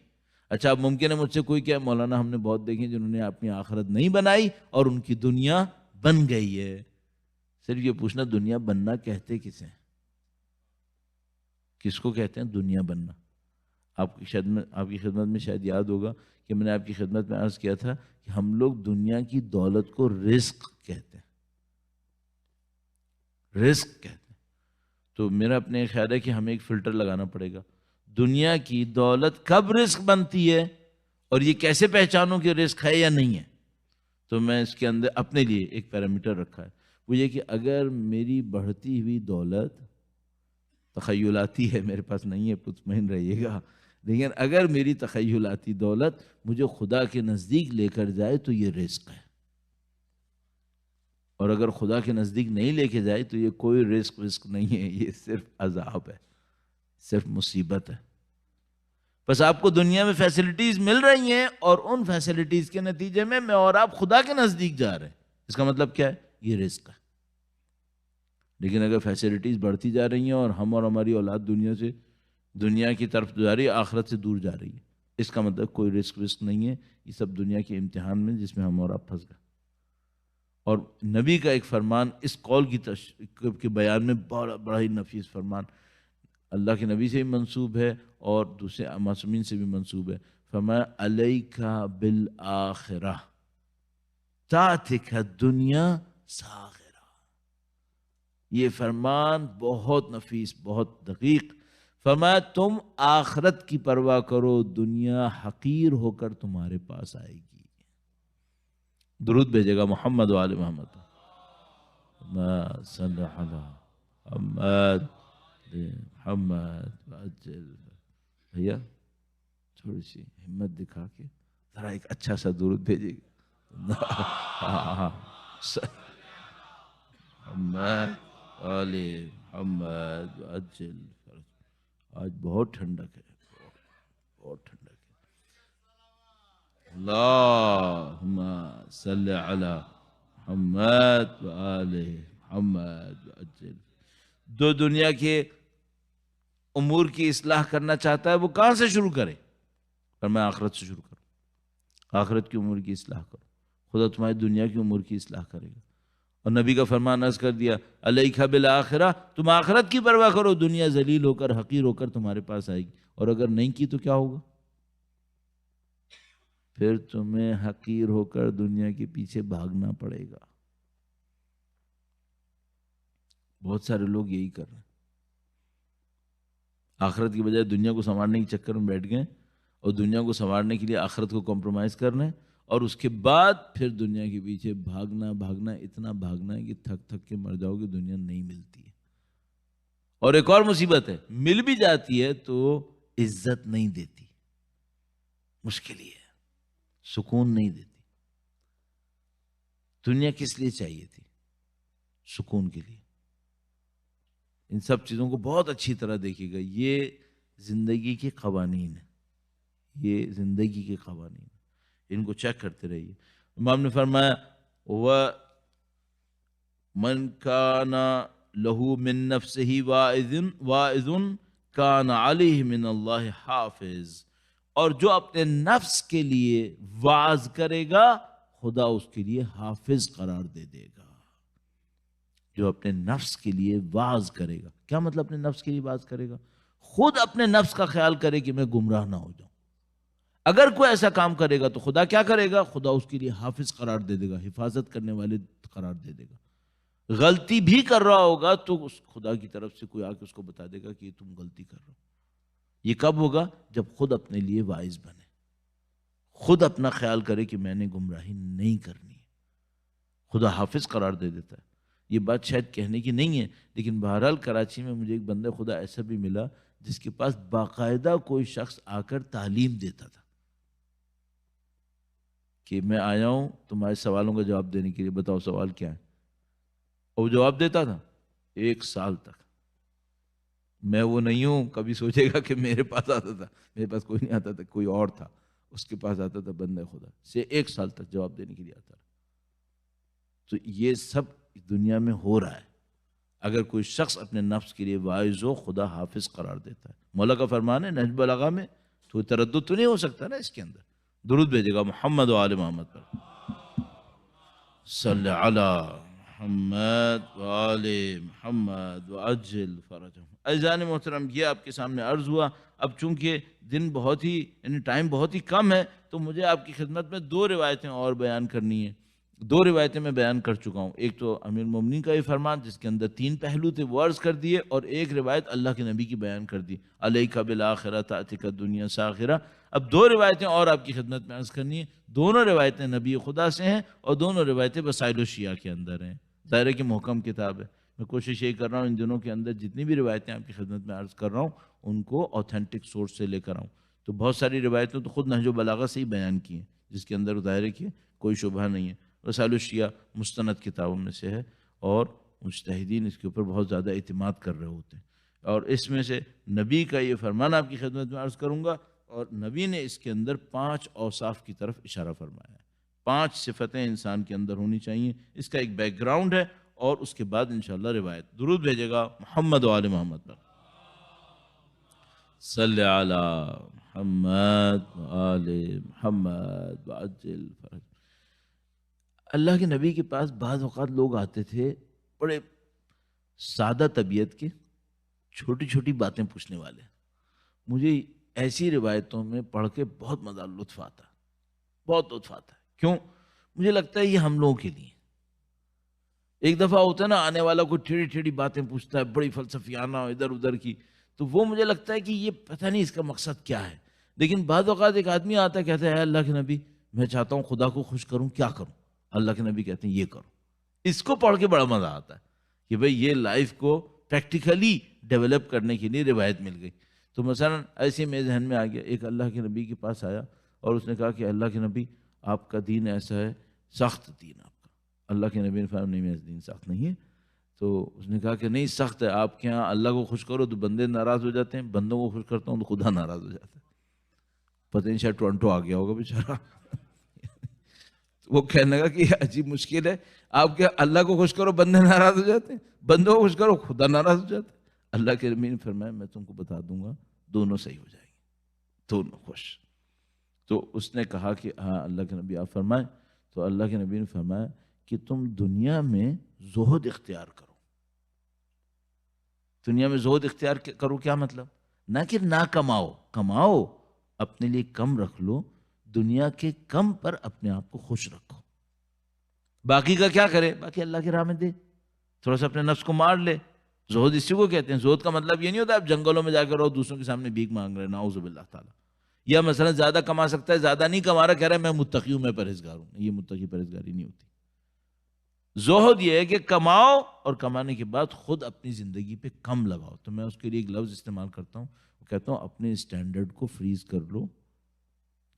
اچھا، اب ممکن ہے مجھ سے کوئی کہے مولانا ہم نے بہت دیکھے جنہوں نے اپنی آخرت نہیں بنائی اور ان کی دنیا بن گئی ہے۔ صرف یہ پوچھنا دنیا بننا کہتے کسے ہیں؟ کس کو کہتے ہیں دنیا بننا؟ آپ کی خدمت میں شاید یاد ہوگا کہ میں نے آپ کی خدمت میں عرض کیا تھا کہ ہم لوگ دنیا کی دولت کو رزق کہتے ہیں، رزق کہتے ہیں۔ تو میرا اپنے خیال ہے کہ ہمیں ایک فلٹر لگانا پڑے گا، دنیا کی دولت کب رزق بنتی ہے اور یہ کیسے پہچانوں کہ رزق ہے یا نہیں ہے؟ تو میں اس کے اندر اپنے لیے ایک پیرامیٹر رکھا ہے، وہ یہ کہ اگر میری بڑھتی ہوئی دولت تخیلاتی ہے، میرے پاس نہیں ہے، مطمئن رہیے گا، لیکن اگر میری تخیلاتی دولت مجھے خدا کے نزدیک لے کر جائے تو یہ رزق ہے، اور اگر خدا کے نزدیک نہیں لے کے جائے تو یہ کوئی رزق نہیں ہے، یہ صرف عذاب ہے، صرف مصیبت ہے۔ بس آپ کو دنیا میں فیسلٹیز مل رہی ہیں اور ان فیسلٹیز کے نتیجے میں اور آپ خدا کے نزدیک جا رہے ہیں، اس کا مطلب کیا ہے؟ یہ رزق ہے۔ لیکن اگر فیسلٹیز بڑھتی جا رہی ہیں اور ہم اور ہماری اولاد دنیا کی طرف جا رہی ہے، آخرت سے دور جا رہی ہے، اس کا مطلب کوئی رزق نہیں ہے، یہ سب دنیا کے امتحان میں جس میں ہم اور آپ پھنس گئے۔ اور نبی کا ایک فرمان اس قول کے بیان میں بڑا ہی نفیس فرمان اللہ کے نبی سے بھی منسوب ہے اور دوسرے معصومین سے بھی منسوب ہے۔ فرمایا علیکا بالآخرہ تاتک الدنیا ساغرہ۔ یہ فرمان بہت نفیس، بہت دقیق۔ فرمایا تم آخرت کی پرواہ کرو، دنیا حقیر ہو کر تمہارے پاس آئے گی۔ درود بھیجے گا محمد و آل محمد، صلی اللہ محمد محمد۔ بھیا تھوڑی سی ہمت دکھا کے ذرا ایک اچھا سا درود بھیجے گا۔ محمد آل محمد وعجل فرج۔ آج بہت ٹھنڈک ہے، بہت ٹھنڈک ہے۔ اللہم صلی علی محمد وآل محمد وعجل۔ دو دنیا کے امور کی اصلاح کرنا چاہتا ہے، وہ کہاں سے شروع کرے؟ پر میں آخرت سے شروع کروں، آخرت کی امور کی اصلاح کروں، خدا تمہاری دنیا کی امور کی اصلاح کرے گا۔ اور نبی کا فرمان عرض کر دیا، علیک بالآخرہ، تم آخرت کی پرواہ کرو، دنیا ذلیل ہو کر حقیر ہو کر تمہارے پاس آئے گی، اور اگر نہیں کی تو کیا ہوگا؟ پھر تمہیں حقیر ہو کر دنیا کے پیچھے بھاگنا پڑے گا۔ بہت سارے لوگ یہی کر رہے ہیں، آخرت کی بجائے دنیا کو سنوارنے کے چکر میں بیٹھ گئے، اور دنیا کو سنوارنے کے لیے آخرت کو کمپرومائز کر رہے ہیں، اور اس کے بعد پھر دنیا کے پیچھے بھاگنا اتنا بھاگنا ہے کہ تھک تھک کے مر جاؤ گے، دنیا نہیں ملتی ہے۔ اور ایک اور مصیبت ہے، مل بھی جاتی ہے تو عزت نہیں دیتی، مشکل ہی ہے، سکون نہیں دیتی۔ دنیا کس لیے چاہیے تھی؟ سکون کے لیے۔ ان سب چیزوں کو بہت اچھی طرح دیکھیے گا، یہ زندگی کے قوانین ہیں، یہ زندگی کے قوانین ہیں، ان کو چیک کرتے رہیے۔ امام نے فرمایا، وَمَنْ كَانَ لَهُ مِن نَفْسِهِ وَاعِظٌ كَانَ عَلَيْهِ مِنَ اللَّهِ حَافِظٌ، اور جو اپنے نفس کے لیے وعظ کرے گا، خدا اس کے لیے حافظ قرار دے دے گا۔ جو اپنے نفس کے لیے وعظ کرے گا، کیا مطلب اپنے نفس کے لیے وعظ کرے گا؟ خود اپنے نفس کا خیال کرے کہ میں گمراہ نہ ہو جاؤں۔ اگر کوئی ایسا کام کرے گا تو خدا کیا کرے گا؟ خدا اس کے لیے حافظ قرار دے دے گا، حفاظت کرنے والے قرار دے دے گا۔ غلطی بھی کر رہا ہوگا تو اس خدا کی طرف سے کوئی آ کے اس کو بتا دے گا کہ تم غلطی کر رہے ہو۔ یہ کب ہوگا؟ جب خود اپنے لیے واعظ بنے، خود اپنا خیال کرے کہ میں نے گمراہی نہیں کرنی ہے، خدا حافظ قرار دے دیتا ہے۔ یہ بات شاید کہنے کی نہیں ہے، لیکن بہرحال کراچی میں مجھے ایک بندہ خدا ایسا بھی ملا جس کے پاس باقاعدہ کوئی شخص آ کر تعلیم دیتا تھا کہ میں آیا ہوں تمہارے سوالوں کا جواب دینے کے لیے، بتاؤ سوال کیا ہے؟ اور وہ جواب دیتا تھا 1 سال تک۔ میں وہ نہیں ہوں، کبھی سوچے گا کہ میرے پاس آتا تھا، میرے پاس کوئی نہیں آتا تھا، کوئی اور تھا، اس کے پاس آتا تھا بندہ خدا سے 1 سال تک جواب دینے کے لیے آتا رہا۔ تو یہ سب دنیا میں ہو رہا ہے۔ اگر کوئی شخص اپنے نفس کے لیے واعظ ہو، خدا حافظ قرار دیتا ہے۔ مولا کا فرمان ہے نہج البلاغہ میں، تو تردد تو نہیں ہو سکتا نا اس کے اندر۔ درود بھیجے گا محمد و آل محمد پر، صلی علی محمد و آل محمد وعجل فرجہم۔ عزیزان محترم، یہ آپ کے سامنے عرض ہوا۔ اب چونکہ دن بہت ہی یعنی ٹائم بہت ہی کم ہے، تو مجھے آپ کی خدمت میں 2 روایتیں اور بیان کرنی ہیں۔ 2 روایتیں میں بیان کر چکا ہوں، ایک تو امیر المومنین کا یہ فرمان جس کے اندر 3 پہلو تھے وہ عرض کر دیے، اور ایک روایت اللہ کے نبی کی بیان کر دی، علیک بالآخرہ تأتیک الدنیا ساخرہ۔ اب 2 روایتیں اور آپ کی خدمت میں عرض کرنی ہے۔ دونوں روایتیں نبی خدا سے ہیں، اور دونوں روایتیں وسائل الشیعہ کے اندر ہیں، ظاہر کی محکم کتاب ہے۔ میں کوشش یہ کر رہا ہوں ان دنوں کے اندر جتنی بھی روایتیں آپ کی خدمت میں عرض کر رہا ہوں ان کو اوتھینٹک سورس سے لے کر آؤں۔ تو بہت ساری روایتیں تو خود نہج البلاغہ سے ہی بیان کی ہیں، جس کے اندر ظاہر ہے کہ کوئی شبہ نہیں ہے۔ وسائل الشیعہ مستند کتابوں میں سے ہے، اور مجتہدین اس کے اوپر بہت زیادہ اعتماد کر رہے ہوتے ہیں۔ اور اس میں سے نبی کا یہ فرمان آپ کی خدمت میں عرض کروں گا، اور نبی نے اس کے اندر 5 اوصاف کی طرف اشارہ فرمایا ہے۔ 5 صفتیں انسان کے اندر ہونی چاہیے۔ اس کا ایک بیک گراؤنڈ ہے، اور اس کے بعد انشاءاللہ روایت۔ درود بھیجے گا محمد و آل محمد پر، صلی علی محمد و آل محمد وعجل فرج۔ اللہ کے نبی کے پاس بعض اوقات لوگ آتے تھے، بڑے سادہ طبیعت کے، چھوٹی چھوٹی باتیں پوچھنے والے۔ مجھے ایسی روایتوں میں پڑھ کے بہت مزہ لطف آتا ہے، بہت لطف آتا ہے۔ کیوں؟ مجھے لگتا ہے یہ ہم لوگوں کے لیے۔ ایک دفعہ ہوتا ہے نا، آنے والا کوئی ٹھیڑی ٹھیڑی باتیں پوچھتا ہے، بڑی فلسفیانہ ادھر ادھر کی، تو وہ مجھے لگتا ہے کہ یہ پتہ نہیں اس کا مقصد کیا ہے۔ لیکن بعض اوقات ایک آدمی آتا ہے، کہتا ہے اے اللہ کے نبی میں چاہتا ہوں خدا کو خوش کروں، کیا کروں؟ اللہ کے نبی کہتے ہیں یہ کرو۔ اس کو پڑھ کے بڑا مزہ آتا ہے کہ بھئی یہ لائف کو پریکٹیکلی ڈیولپ کرنے کے لیے روایت مل گئی۔ تو مثلا ایسے میرے ذہن میں آ گیا، ایک اللہ کے نبی کے پاس آیا اور اس نے کہا کہ اللہ کے نبی آپ کا دین ایسا ہے، سخت دین آپ کا۔ اللہ کے نبی نے فرمایا نہیں، میرا دین سخت نہیں ہے، تو اس نے کہا کہ نہیں سخت ہے، آپ کے ہاں اللہ کو خوش کرو تو بندے ناراض ہو جاتے ہیں، بندوں کو خوش کرتا ہوں تو خدا ناراض ہو جاتا ہے۔ پتہ نہیں شاید ٹورنٹو آ گیا ہوگا بیچارہ۔ وہ کہنے لگا کہ یہ عجیب مشکل ہے، آپ کیا اللہ کو خوش کرو بندے ناراض ہو جاتے ہیں، بندوں کو خوش کرو خدا ناراض ہو جاتا ہے۔ اللہ کے نبی نے فرمایا میں تم کو بتا دوں گا دونوں صحیح ہو جائیں گے، دونوں خوش۔ تو اس نے کہا کہ ہاں اللہ کے نبی آپ فرمائیں۔ تو اللہ کے نبی نے فرمایا کہ تم دنیا میں زہد اختیار کرو۔ دنیا میں زہد اختیار کرو کیا مطلب؟ نہ کہ نہ کماؤ، کماؤ اپنے لیے کم رکھ لو، دنیا کے کم پر اپنے آپ کو خوش رکھو۔ باقی کا کیا کرے؟ باقی اللہ کی راہ میں دے، تھوڑا سا اپنے نفس کو مار لے۔ زہد اسی کو کہتے ہیں۔ زہد کا مطلب یہ نہیں ہوتا آپ جنگلوں میں جا کر رہو دوسروں کے سامنے بھیک مانگ رہے، نعوذ باللہ تعالیٰ۔ یا مثلا زیادہ کما سکتا ہے، زیادہ نہیں کما رہا، کہہ رہا ہے میں متقی ہوں، میں پرہیزگار ہوں۔ یہ متقی پرہیزگاری نہیں ہوتی۔ زہد یہ ہے کہ کماؤ اور کمانے کے بعد خود اپنی زندگی پہ کم لگاؤ۔ تو میں اس کے لیے ایک لفظ استعمال کرتا ہوں، وہ کہتا ہوں اپنے اسٹینڈرڈ کو فریز کر لو،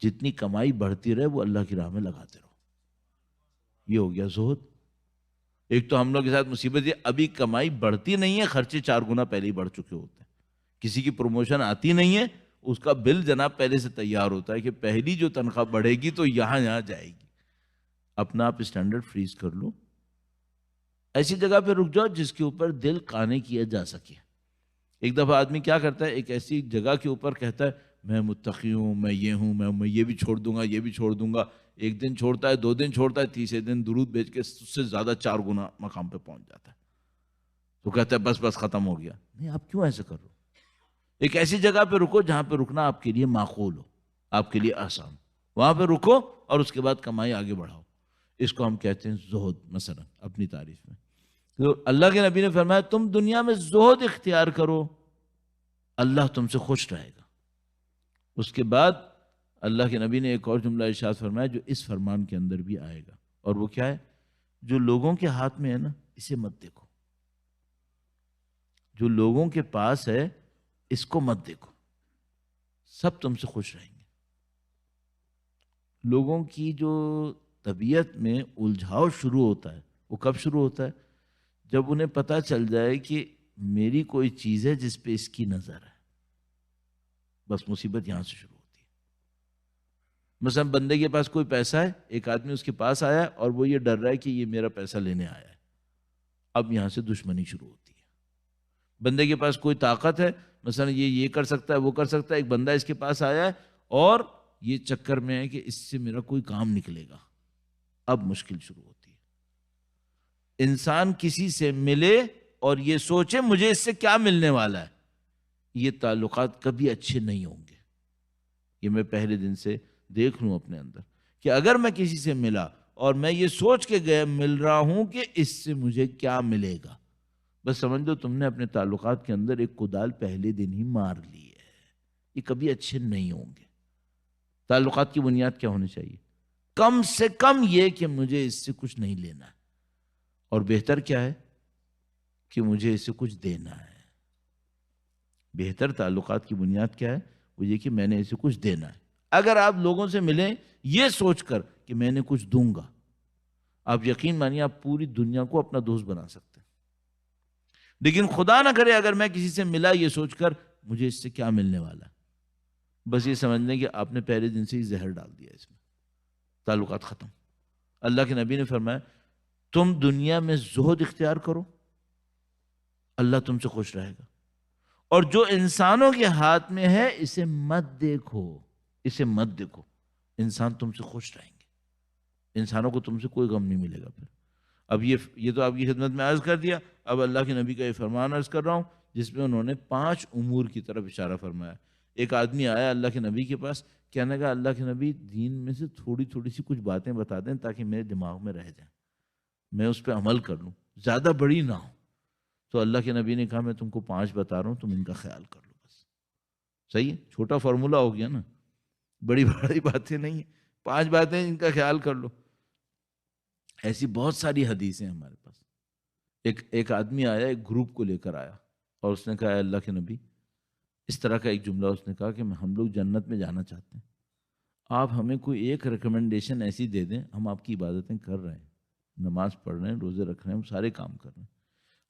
جتنی کمائی بڑھتی رہے وہ اللہ کی راہ میں لگاتے رہو۔ یہ ہو گیا زہد۔ ایک تو ہم لوگ کے ساتھ مصیبت یہ ابھی کمائی بڑھتی نہیں ہے، خرچے 4 گنا پہلے ہی بڑھ چکے ہوتے ہیں۔ کسی کی پروموشن آتی نہیں ہے، اس کا بل جناب پہلے سے تیار ہوتا ہے کہ پہلی جو تنخواہ بڑھے گی تو یہاں جائے گی۔ اپنا آپ اسٹینڈرڈ فریز کر لو، ایسی جگہ پہ رک جاؤ جس کے اوپر دل قانع کیا جا سکے۔ ایک دفعہ آدمی کیا کرتا ہے، ایک ایسی جگہ کے اوپر کہتا ہے میں متقی ہوں، میں یہ ہوں، میں یہ بھی چھوڑ دوں گا، یہ بھی چھوڑ دوں گا۔ ایک دن چھوڑتا ہے، 2 دن چھوڑتا ہے، تیسرے دن درود بھیج کے اس سے زیادہ 4 گنا مقام پہ پہنچ جاتا ہے۔ تو کہتا ہے بس ختم ہو گیا۔ نہیں، آپ کیوں ایسے کر رہے ہو؟ ایک ایسی جگہ پہ رکو جہاں پہ رکنا آپ کے لیے معقول ہو، آپ کے لیے آسان، وہاں پہ رکو اور اس کے بعد کمائی آگے بڑھاؤ۔ اس کو ہم کہتے ہیں زہد، مثلا اپنی تعریف میں۔ تو اللہ کے نبی نے فرمایا تم دنیا میں زہد اختیار کرو، اللہ تم سے خوش رہے گا۔ اس کے بعد اللہ کے نبی نے ایک اور جملہ ارشاد فرمایا جو اس فرمان کے اندر بھی آئے گا، اور وہ کیا ہے؟ جو لوگوں کے ہاتھ میں ہے نا اسے مت دیکھو، جو لوگوں کے پاس ہے اس کو مت دیکھو، سب تم سے خوش رہیں گے۔ لوگوں کی جو طبیعت میں الجھاؤ شروع ہوتا ہے وہ کب شروع ہوتا ہے؟ جب انہیں پتہ چل جائے کہ میری کوئی چیز ہے جس پہ اس کی نظر ہے، بس مصیبت یہاں سے شروع ہوتی ہے۔ مثلا بندے کے پاس کوئی پیسہ ہے، ایک آدمی اس کے پاس آیا اور وہ یہ ڈر رہا ہے کہ یہ میرا پیسہ لینے آیا ہے، اب یہاں سے دشمنی شروع ہوتی ہے۔ بندے کے پاس کوئی طاقت ہے، مثلا یہ کر سکتا ہے، وہ کر سکتا ہے، ایک بندہ اس کے پاس آیا ہے اور یہ چکر میں ہے کہ اس سے میرا کوئی کام نکلے گا، اب مشکل شروع ہوتی ہے۔ انسان کسی سے ملے اور یہ سوچے مجھے اس سے کیا ملنے والا ہے، یہ تعلقات کبھی اچھے نہیں ہوں گے۔ یہ میں پہلے دن سے دیکھ لوں اپنے اندر کہ اگر میں کسی سے ملا اور میں یہ سوچ کے گیا مل رہا ہوں کہ اس سے مجھے کیا ملے گا، بس سمجھ لو تم نے اپنے تعلقات کے اندر ایک کدال پہلے دن ہی مار لی ہے، یہ کبھی اچھے نہیں ہوں گے۔ تعلقات کی بنیاد کیا ہونی چاہیے؟ کم سے کم یہ کہ مجھے اس سے کچھ نہیں لینا ہے، اور بہتر کیا ہے کہ مجھے اس سے کچھ دینا ہے۔ بہتر تعلقات کی بنیاد کیا ہے؟ وہ یہ کہ میں نے اسے کچھ دینا ہے۔ اگر آپ لوگوں سے ملیں یہ سوچ کر کہ میں نے کچھ دوں گا، آپ یقین مانیے آپ پوری دنیا کو اپنا دوست بنا سکتے ہیں۔ لیکن خدا نہ کرے اگر میں کسی سے ملا یہ سوچ کر مجھے اس سے کیا ملنے والا ہے، بس یہ سمجھ لیں کہ آپ نے پہلے دن سے ہی زہر ڈال دیا اس میں، تعلقات ختم۔ اللہ کے نبی نے فرمایا تم دنیا میں زہد اختیار کرو، اللہ تم سے خوش رہے گا، اور جو انسانوں کے ہاتھ میں ہے اسے مت دیکھو، اسے مت دیکھو، انسان تم سے خوش رہیں گے، انسانوں کو تم سے کوئی غم نہیں ملے گا۔ پھر اب یہ تو آپ کی خدمت میں عرض کر دیا، اب اللہ کے نبی کا یہ فرمان عرض کر رہا ہوں جس میں انہوں نے 5 امور کی طرف اشارہ فرمایا۔ ایک آدمی آیا اللہ کے نبی کے پاس، کہنے لگا اللہ کے نبی دین میں سے تھوڑی سی کچھ باتیں بتا دیں تاکہ میرے دماغ میں رہ جائیں، میں اس پہ عمل کر لوں، زیادہ بڑی نہ ہو۔ تو اللہ کے نبی نے کہا میں تم کو 5 بتا رہا ہوں، تم ان کا خیال کر لو بس۔ صحیح ہے، چھوٹا فارمولا ہو گیا نا، بڑی باتیں نہیں ہیں، 5 باتیں ان کا خیال کر لو۔ ایسی بہت ساری حدیثیں ہمارے پاس۔ ایک آدمی آیا، ایک گروپ کو لے کر آیا اور اس نے کہا اللہ کے نبی، اس طرح کا ایک جملہ اس نے کہا کہ ہم لوگ جنت میں جانا چاہتے ہیں، آپ ہمیں کوئی ایک ریکمنڈیشن ایسی دے دیں، ہم آپ کی عبادتیں کر رہے ہیں، نماز پڑھ رہے ہیں، روزے رکھ رہے ہیں، ہم سارے کام کر رہے ہیں،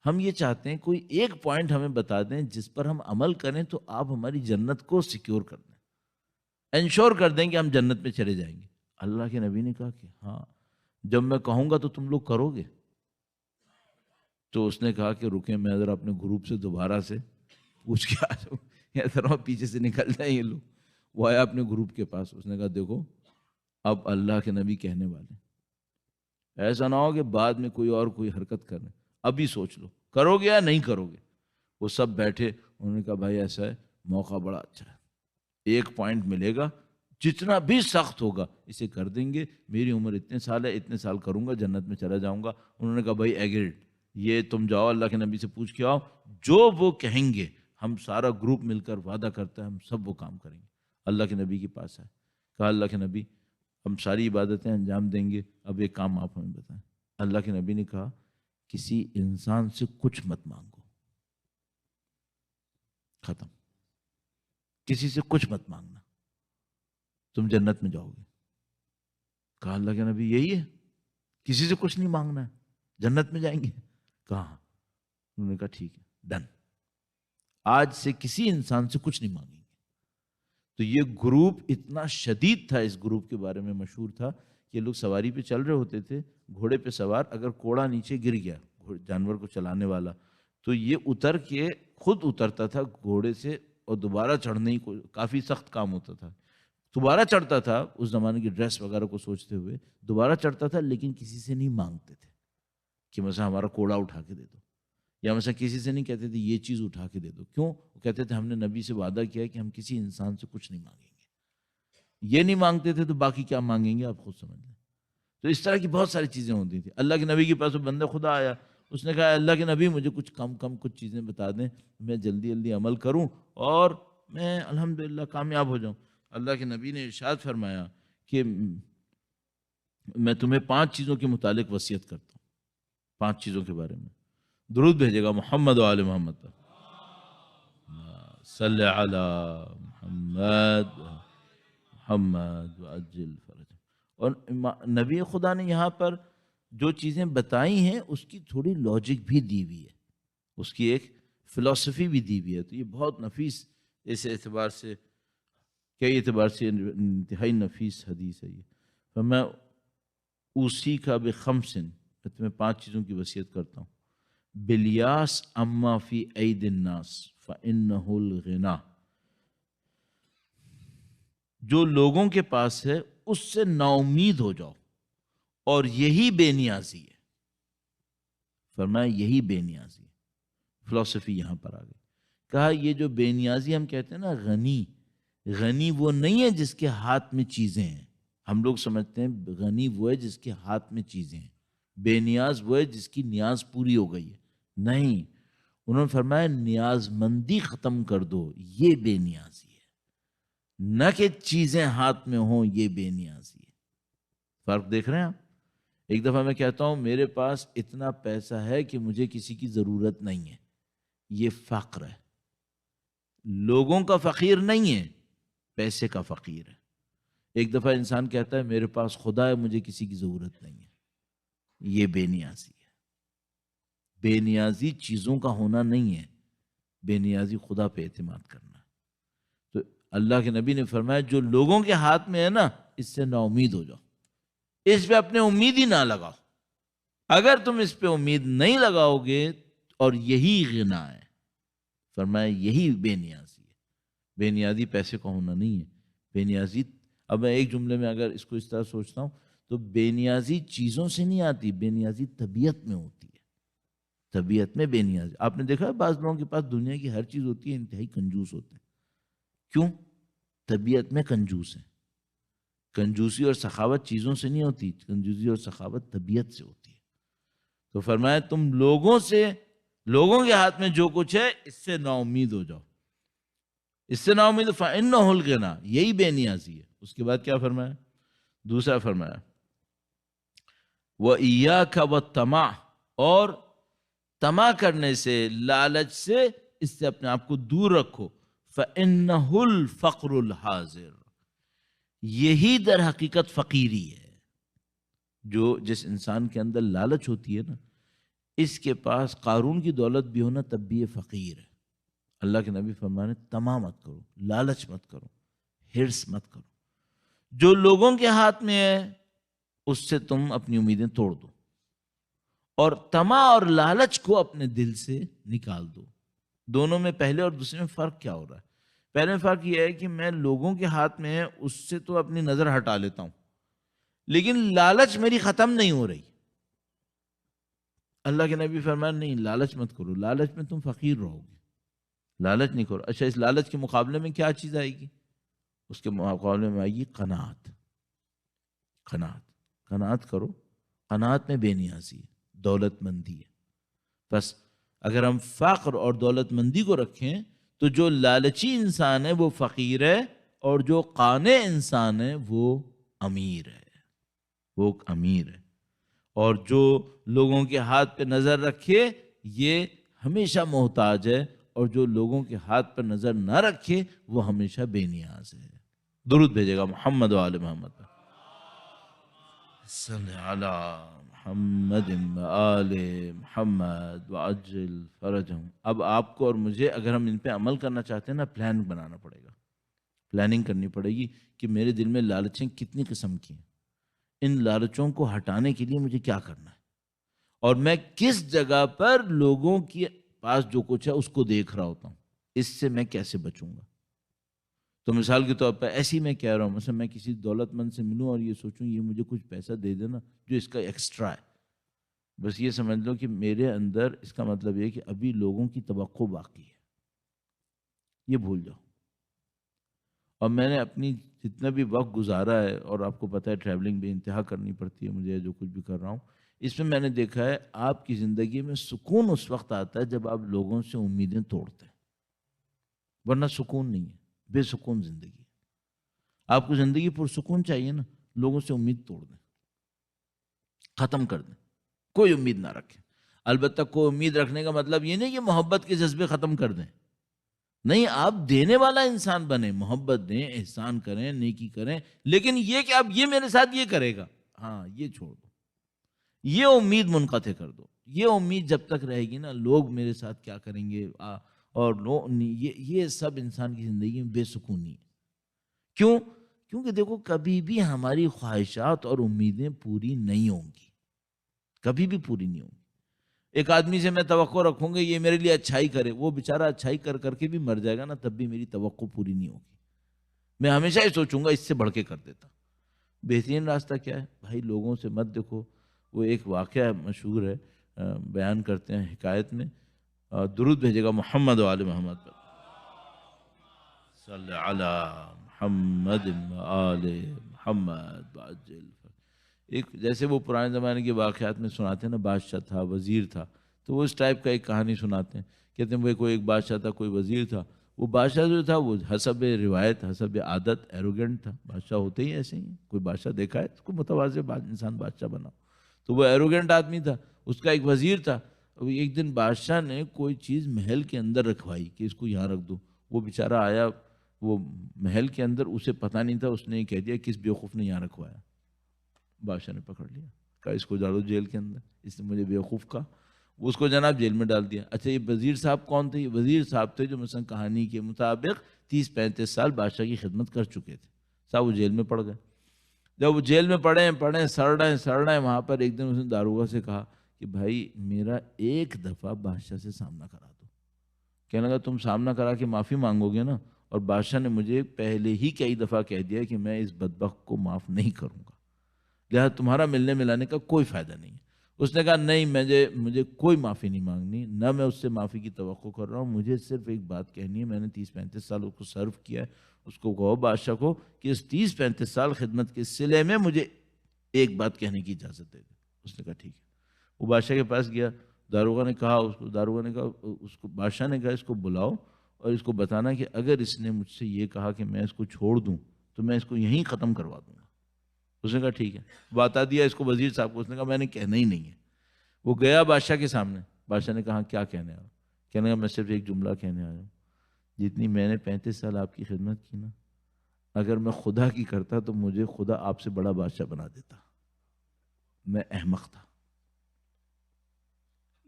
ہم یہ چاہتے ہیں کوئی ایک پوائنٹ ہمیں بتا دیں جس پر ہم عمل کریں تو آپ ہماری جنت کو سیکیور کر دیں، انشور کر دیں کہ ہم جنت میں چلے جائیں گے۔ اللہ کے نبی نے کہا کہ ہاں جب میں کہوں گا تو تم لوگ کرو گے؟ تو اس نے کہا کہ رکیں، میں ذرا اپنے گروپ سے دوبارہ سے پوچھ کے آ جاؤں، یا ذرا پیچھے سے نکل جائیں یہ لوگ۔ وہ آیا اپنے گروپ کے پاس، اس نے کہا دیکھو اب اللہ کے نبی کہنے والے، ایسا نہ ہو کہ بعد میں کوئی حرکت کرے، ابھی سوچ لو کرو گے یا نہیں کرو گے۔ وہ سب بیٹھے، انہوں نے کہا بھائی ایسا ہے، موقع بڑا اچھا ہے، ایک پوائنٹ ملے گا، جتنا بھی سخت ہوگا اسے کر دیں گے، میری عمر اتنے سال ہے، اتنے سال کروں گا، جنت میں چلا جاؤں گا۔ انہوں نے کہا بھائی ایگریڈ، یہ تم جاؤ اللہ کے نبی سے پوچھ کے آؤ، جو وہ کہیں گے ہم سارا گروپ مل کر وعدہ کرتا ہے ہم سب وہ کام کریں گے۔ اللہ کے نبی کے پاس آئے، کہا اللہ کے نبی ہم ساری عبادتیں انجام دیں گے، اب ایک کام آپ ہمیں بتائیں۔ اللہ کے نبی نے کہا کسی انسان سے کچھ مت مانگو، ختم، کسی سے کچھ مت مانگنا، تم جنت میں جاؤ گے۔ کہا اللہ کے نبی یہی ہے، کسی سے کچھ نہیں مانگنا ہے، جنت میں جائیں گے؟ کہا انہوں نے کہا ٹھیک ہے ڈن، آج سے کسی انسان سے کچھ نہیں مانگیں گے۔ تو یہ گروپ اتنا شدید تھا، اس گروپ کے بارے میں مشہور تھا کہ لوگ سواری پہ چل رہے ہوتے تھے، گھوڑے پہ سوار، اگر کوڑا نیچے گر گیا جانور کو چلانے والا تو یہ اتر کے خود اترتا تھا گھوڑے سے اور دوبارہ چڑھنے کو کافی سخت کام ہوتا تھا، دوبارہ چڑھتا تھا، اس زمانے کی ڈریس وغیرہ کو سوچتے ہوئے دوبارہ چڑھتا تھا، لیکن کسی سے نہیں مانگتے تھے کہ مثلا ہمارا کوڑا اٹھا کے دے دو، یا مثلا کسی سے نہیں کہتے تھے یہ چیز اٹھا کے دے دو، کیوں؟ وہ کہتے تھے ہم نے نبی سے وعدہ کیا ہے کہ ہم کسی انسان سے کچھ نہیں مانگیں گے، یہ نہیں مانگتے تھے تو باقی کیا مانگیں گے آپ خود سمجھ لیں۔ تو اس طرح کی بہت ساری چیزیں ہوتی تھیں۔ اللہ کے نبی کے پاس وہ بندہ خدا آیا، اس نے کہا اللہ کے نبی مجھے کچھ کم کچھ چیزیں بتا دیں، میں جلدی جلدی عمل کروں اور میں الحمدللہ کامیاب ہو جاؤں۔ اللہ کے نبی نے ارشاد فرمایا کہ میں تمہیں 5 چیزوں کے متعلق وصیت کرتا ہوں، 5 چیزوں کے بارے میں۔ درود بھیجے گا محمد و آل محمد پر، صلی علی محمد محمد وعجل فرج۔ اور نبی خدا نے یہاں پر جو چیزیں بتائی ہیں اس کی تھوڑی لاجک بھی دی ہوئی ہے، اس کی ایک فلسفی بھی دی ہوئی ہے، تو یہ بہت نفیس، اس اعتبار سے کئی اعتبار سے انتہائی نفیس حدیث ہے یہ۔ فمیں اسی کا بخمس، میں تمہیں 5 چیزوں کی وصیت کرتا ہوں۔ بالیاس اما فی اید الناس فانہ الغنا، جو لوگوں کے پاس ہے اس سے نا امید ہو جاؤ، اور یہی بے نیازی ہے۔ فرمایا یہی بے نیازی ہے، فلسفی یہاں پر آ گئی۔ کہا یہ جو بے نیازی ہم کہتے ہیں نا، غنی وہ نہیں ہے جس کے ہاتھ میں چیزیں ہیں، ہم لوگ سمجھتے ہیں غنی وہ ہے جس کے ہاتھ میں چیزیں ہیں، بے نیاز وہ ہے جس کی نیاز پوری ہو گئی ہے، نہیں، انہوں نے فرمایا نیاز مندی ختم کر دو، یہ بے نیازی ہے، نہ کہ چیزیں ہاتھ میں ہوں، یہ بے نیازی ہے۔ فرق دیکھ رہے ہیں آپ؟ ایک دفعہ میں کہتا ہوں میرے پاس اتنا پیسہ ہے کہ مجھے کسی کی ضرورت نہیں ہے، یہ فقر ہے، لوگوں کا فقیر نہیں ہے، پیسے کا فقیر ہے۔ ایک دفعہ انسان کہتا ہے میرے پاس خدا ہے، مجھے کسی کی ضرورت نہیں ہے، یہ بے نیازی ہے۔ بے نیازی چیزوں کا ہونا نہیں ہے، بے نیازی خدا پہ اعتماد کرنا ہے۔ تو اللہ کے نبی نے فرمایا جو لوگوں کے ہاتھ میں ہے نا، اس سے نا امید ہو جاؤ، اس پہ اپنے امید ہی نہ لگاؤ۔ اگر تم اس پہ امید نہیں لگاؤ گے اور یہی غنا ہے، فرمایا یہی بے نیازی ہے۔ بے نیازی پیسے کا ہونا نہیں ہے، بے نیازی، اب میں ایک جملے میں اگر اس کو اس طرح سوچتا ہوں تو بے نیازی چیزوں سے نہیں آتی، بے نیازی طبیعت میں ہوتی ہے، طبیعت میں بے نیازی۔ آپ نے دیکھا ہے بعض لوگوں کے پاس دنیا کی ہر چیز ہوتی ہے، انتہائی کنجوس ہوتے ہیں، کیوں؟ طبیعت میں کنجوس ہیں۔ کنجوسی اور سخاوت چیزوں سے نہیں ہوتی، کنجوسی اور سخاوت طبیعت سے ہوتی ہے۔ تو فرمایا تم لوگوں کے ہاتھ میں جو کچھ ہے اس سے نا امید ہو جاؤ، اس سے نا امید، فَإِنَّهُ الْغِنَى، یہی بے نیازی ہے۔ اس کے بعد کیا فرمایا؟ دوسرا فرمایا وَإِيَّاكَ وَالطَّمَعَ، اور طمع کرنے سے، لالچ سے، اس سے اپنے آپ کو دور رکھو۔ فَإِنَّهُ الْفَقْرُ الْحَاضِرُ، یہی در حقیقت فقیری ہے۔ جو جس انسان کے اندر لالچ ہوتی ہے نا، اس کے پاس قارون کی دولت بھی ہونا تب بھی یہ فقیر ہے۔ اللہ کے نبی فرمانے تما مت کرو، لالچ مت کرو، ہرس مت کرو، جو لوگوں کے ہاتھ میں ہے اس سے تم اپنی امیدیں توڑ دو، اور تما اور لالچ کو اپنے دل سے نکال دو۔ دونوں میں پہلے اور دوسرے میں فرق کیا ہو رہا ہے؟ پہلے میں فرق یہ ہے کہ میں لوگوں کے ہاتھ میں ہے اس سے تو اپنی نظر ہٹا لیتا ہوں، لیکن لالچ میری ختم نہیں ہو رہی۔ اللہ کے نبی فرمایا نہیں، لالچ مت کرو، لالچ میں تم فقیر رہو گے، لالچ نہیں کرو۔ اچھا، اس لالچ کے مقابلے میں کیا چیز آئے گی؟ اس کے مقابلے میں آئے گی قناعت۔ قناعت، قناعت کرو۔ قناعت میں بے نیازی ہے، دولت مندی ہے۔ بس اگر ہم فقر اور دولت مندی کو رکھیں تو جو لالچی انسان ہے وہ فقیر ہے، اور جو قانع انسان ہے وہ امیر ہے، وہ امیر ہے۔ اور جو لوگوں کے ہاتھ پہ نظر رکھے یہ ہمیشہ محتاج ہے، اور جو لوگوں کے ہاتھ پر نظر نہ رکھے وہ ہمیشہ بے نیاز ہے۔ درود بھیجے گا محمد و آل محمد پر، صلی علی محمد و آل محمد وعجل فرجہم۔ اب آپ کو اور مجھے اگر ہم ان پہ عمل کرنا چاہتے ہیں نا، پلان بنانا پڑے گا، پلاننگ کرنی پڑے گی کہ میرے دل میں لالچیں کتنی قسم کی ہیں، ان لالچوں کو ہٹانے کے لیے مجھے کیا کرنا ہے، اور میں کس جگہ پر لوگوں کے پاس جو کچھ ہے اس کو دیکھ رہا ہوتا ہوں، اس سے میں کیسے بچوں گا۔ تو مثال کے طور پر ایسی میں کہہ رہا ہوں، مثلا میں کسی دولت مند سے ملوں اور یہ سوچوں یہ مجھے کچھ پیسہ دے دینا جو اس کا ایکسٹرا ہے، بس یہ سمجھ لو کہ میرے اندر اس کا مطلب یہ کہ ابھی لوگوں کی توقع باقی ہے، یہ بھول جاؤ۔ اور میں نے اپنی جتنا بھی وقت گزارا ہے، اور آپ کو پتہ ہے ٹریولنگ بھی انتہا کرنی پڑتی ہے مجھے، جو کچھ بھی کر رہا ہوں اس میں نے دیکھا ہے آپ کی زندگی میں سکون اس وقت آتا ہے جب آپ لوگوں سے امیدیں توڑتے ہیں، ورنہ سکون نہیں ہے، بے سکون زندگی ہے۔ آپ کو زندگی پرسکون چاہیے نا، لوگوں سے امید توڑ دیں، ختم کر دیں، کوئی امید نہ رکھیں۔ البتہ کوئی امید رکھنے کا مطلب یہ نہیں کہ محبت کے جذبے ختم کر دیں، نہیں، آپ دینے والا انسان بنیں، محبت دیں، احسان کریں، نیکی کریں، لیکن یہ کہ اب یہ میرے ساتھ یہ کرے گا، ہاں یہ چھوڑ دو، یہ امید منقطع کر دو۔ یہ امید جب تک رہے گی نا، لوگ میرے ساتھ کیا کریں گے، اور یہ سب انسان کی زندگی میں بے سکونی ہے۔ کیوں؟ کیونکہ دیکھو کبھی بھی ہماری خواہشات اور امیدیں پوری نہیں ہوں گی، کبھی بھی پوری نہیں ہوں گی۔ ایک آدمی سے میں توقع رکھوں گا یہ میرے لیے اچھائی کرے، وہ بیچارہ اچھائی کر کر کے بھی مر جائے گا نا، تب بھی میری توقع پوری نہیں ہوگی۔ میں ہمیشہ ہی سوچوں گا اس سے بڑھ کے کر دیتا۔ بہترین راستہ کیا ہے بھائی؟ لوگوں سے مت دیکھو۔ وہ ایک واقعہ مشہور ہے، بیان کرتے ہیں حکایت میں، درود بھیجے گا محمد و آل محمد پر، صلی علی محمد و آل محمد وعجل۔ ایک جیسے وہ پرانے زمانے کے واقعات میں سناتے ہیں نا، بادشاہ تھا، وزیر تھا، تو وہ اس ٹائپ کا ایک کہانی سناتے ہیں، کہتے ہیں وہ کوئی ایک بادشاہ تھا، کوئی وزیر تھا۔ وہ بادشاہ جو تھا وہ حسب روایت، حسب عادت ایروگنٹ تھا۔ بادشاہ ہوتے ہی ایسے ہی، کوئی بادشاہ دیکھا ہے کوئی متواضع انسان بادشاہ بنا، تو وہ ایروگنٹ آدمی تھا۔ اس کا ایک وزیر تھا، ایک دن بادشاہ نے کوئی چیز محل کے اندر رکھوائی کہ اس کو یہاں رکھ دو۔ وہ بیچارہ آیا وہ محل کے اندر، اسے پتہ نہیں تھا، اس نے یہ کہہ دیا کس بیوقوف نے یہاں رکھوایا۔ بادشاہ نے پکڑ لیا، کہا اس کو ڈالو جیل کے اندر، اس نے مجھے بیوقوف کہا۔ وہ اس کو جناب جیل میں ڈال دیا۔ اچھا، یہ وزیر صاحب کون تھے؟ یہ وزیر صاحب تھے جو مثلا کہانی کے مطابق 30-35 سال بادشاہ کی خدمت کر چکے تھے۔ صاحب وہ جیل میں پڑ گئے۔ جب وہ جیل میں پڑے سڑ رہے وہاں پر ایک دن اس نے داروغہ سے کہا کہ بھائی میرا ایک دفعہ بادشاہ سے سامنا کرا دو۔ کہنے لگا تم سامنا کرا کے معافی مانگو گے نا، اور بادشاہ نے مجھے پہلے ہی کئی دفعہ کہہ دیا کہ میں اس بدبخت کو معاف نہیں کروں گا، لہذا تمہارا ملنے ملانے کا کوئی فائدہ نہیں ہے۔ اس نے کہا نہیں، مجھے کوئی معافی نہیں مانگنی، نہ میں اس سے معافی کی توقع کر رہا ہوں، مجھے صرف ایک بات کہنی ہے، میں نے 30-35 سال اس کو سرو کیا ہے، اس کو کہو بادشاہ کو کہ اس 30-35 سال خدمت کے صلے میں مجھے ایک بات کہنے کی اجازت دے دے۔ اس نے کہا ٹھیک ہے۔ وہ بادشاہ کے پاس گیا، داروغہ نے کہا اس کو بادشاہ نے کہا اس کو بلاؤ اور اس کو بتانا کہ اگر اس نے مجھ سے یہ کہا کہ میں اس کو چھوڑ دوں تو میں اس کو یہیں ختم کروا دوں گا۔ اس نے کہا ٹھیک ہے، بتا دیا اس کو وزیر صاحب کو۔ اس نے کہا میں نے کہنا ہی نہیں ہے۔ وہ گیا بادشاہ کے سامنے، بادشاہ نے کہا کیا کہنے آیا؟ کہنے لگا میں صرف ایک جملہ کہنے آیا ہوں، جتنی میں نے 35 سال آپ کی خدمت کی نا، اگر میں خدا کی کرتا تو مجھے خدا آپ سے بڑا بادشاہ بنا دیتا، میں احمق تھا۔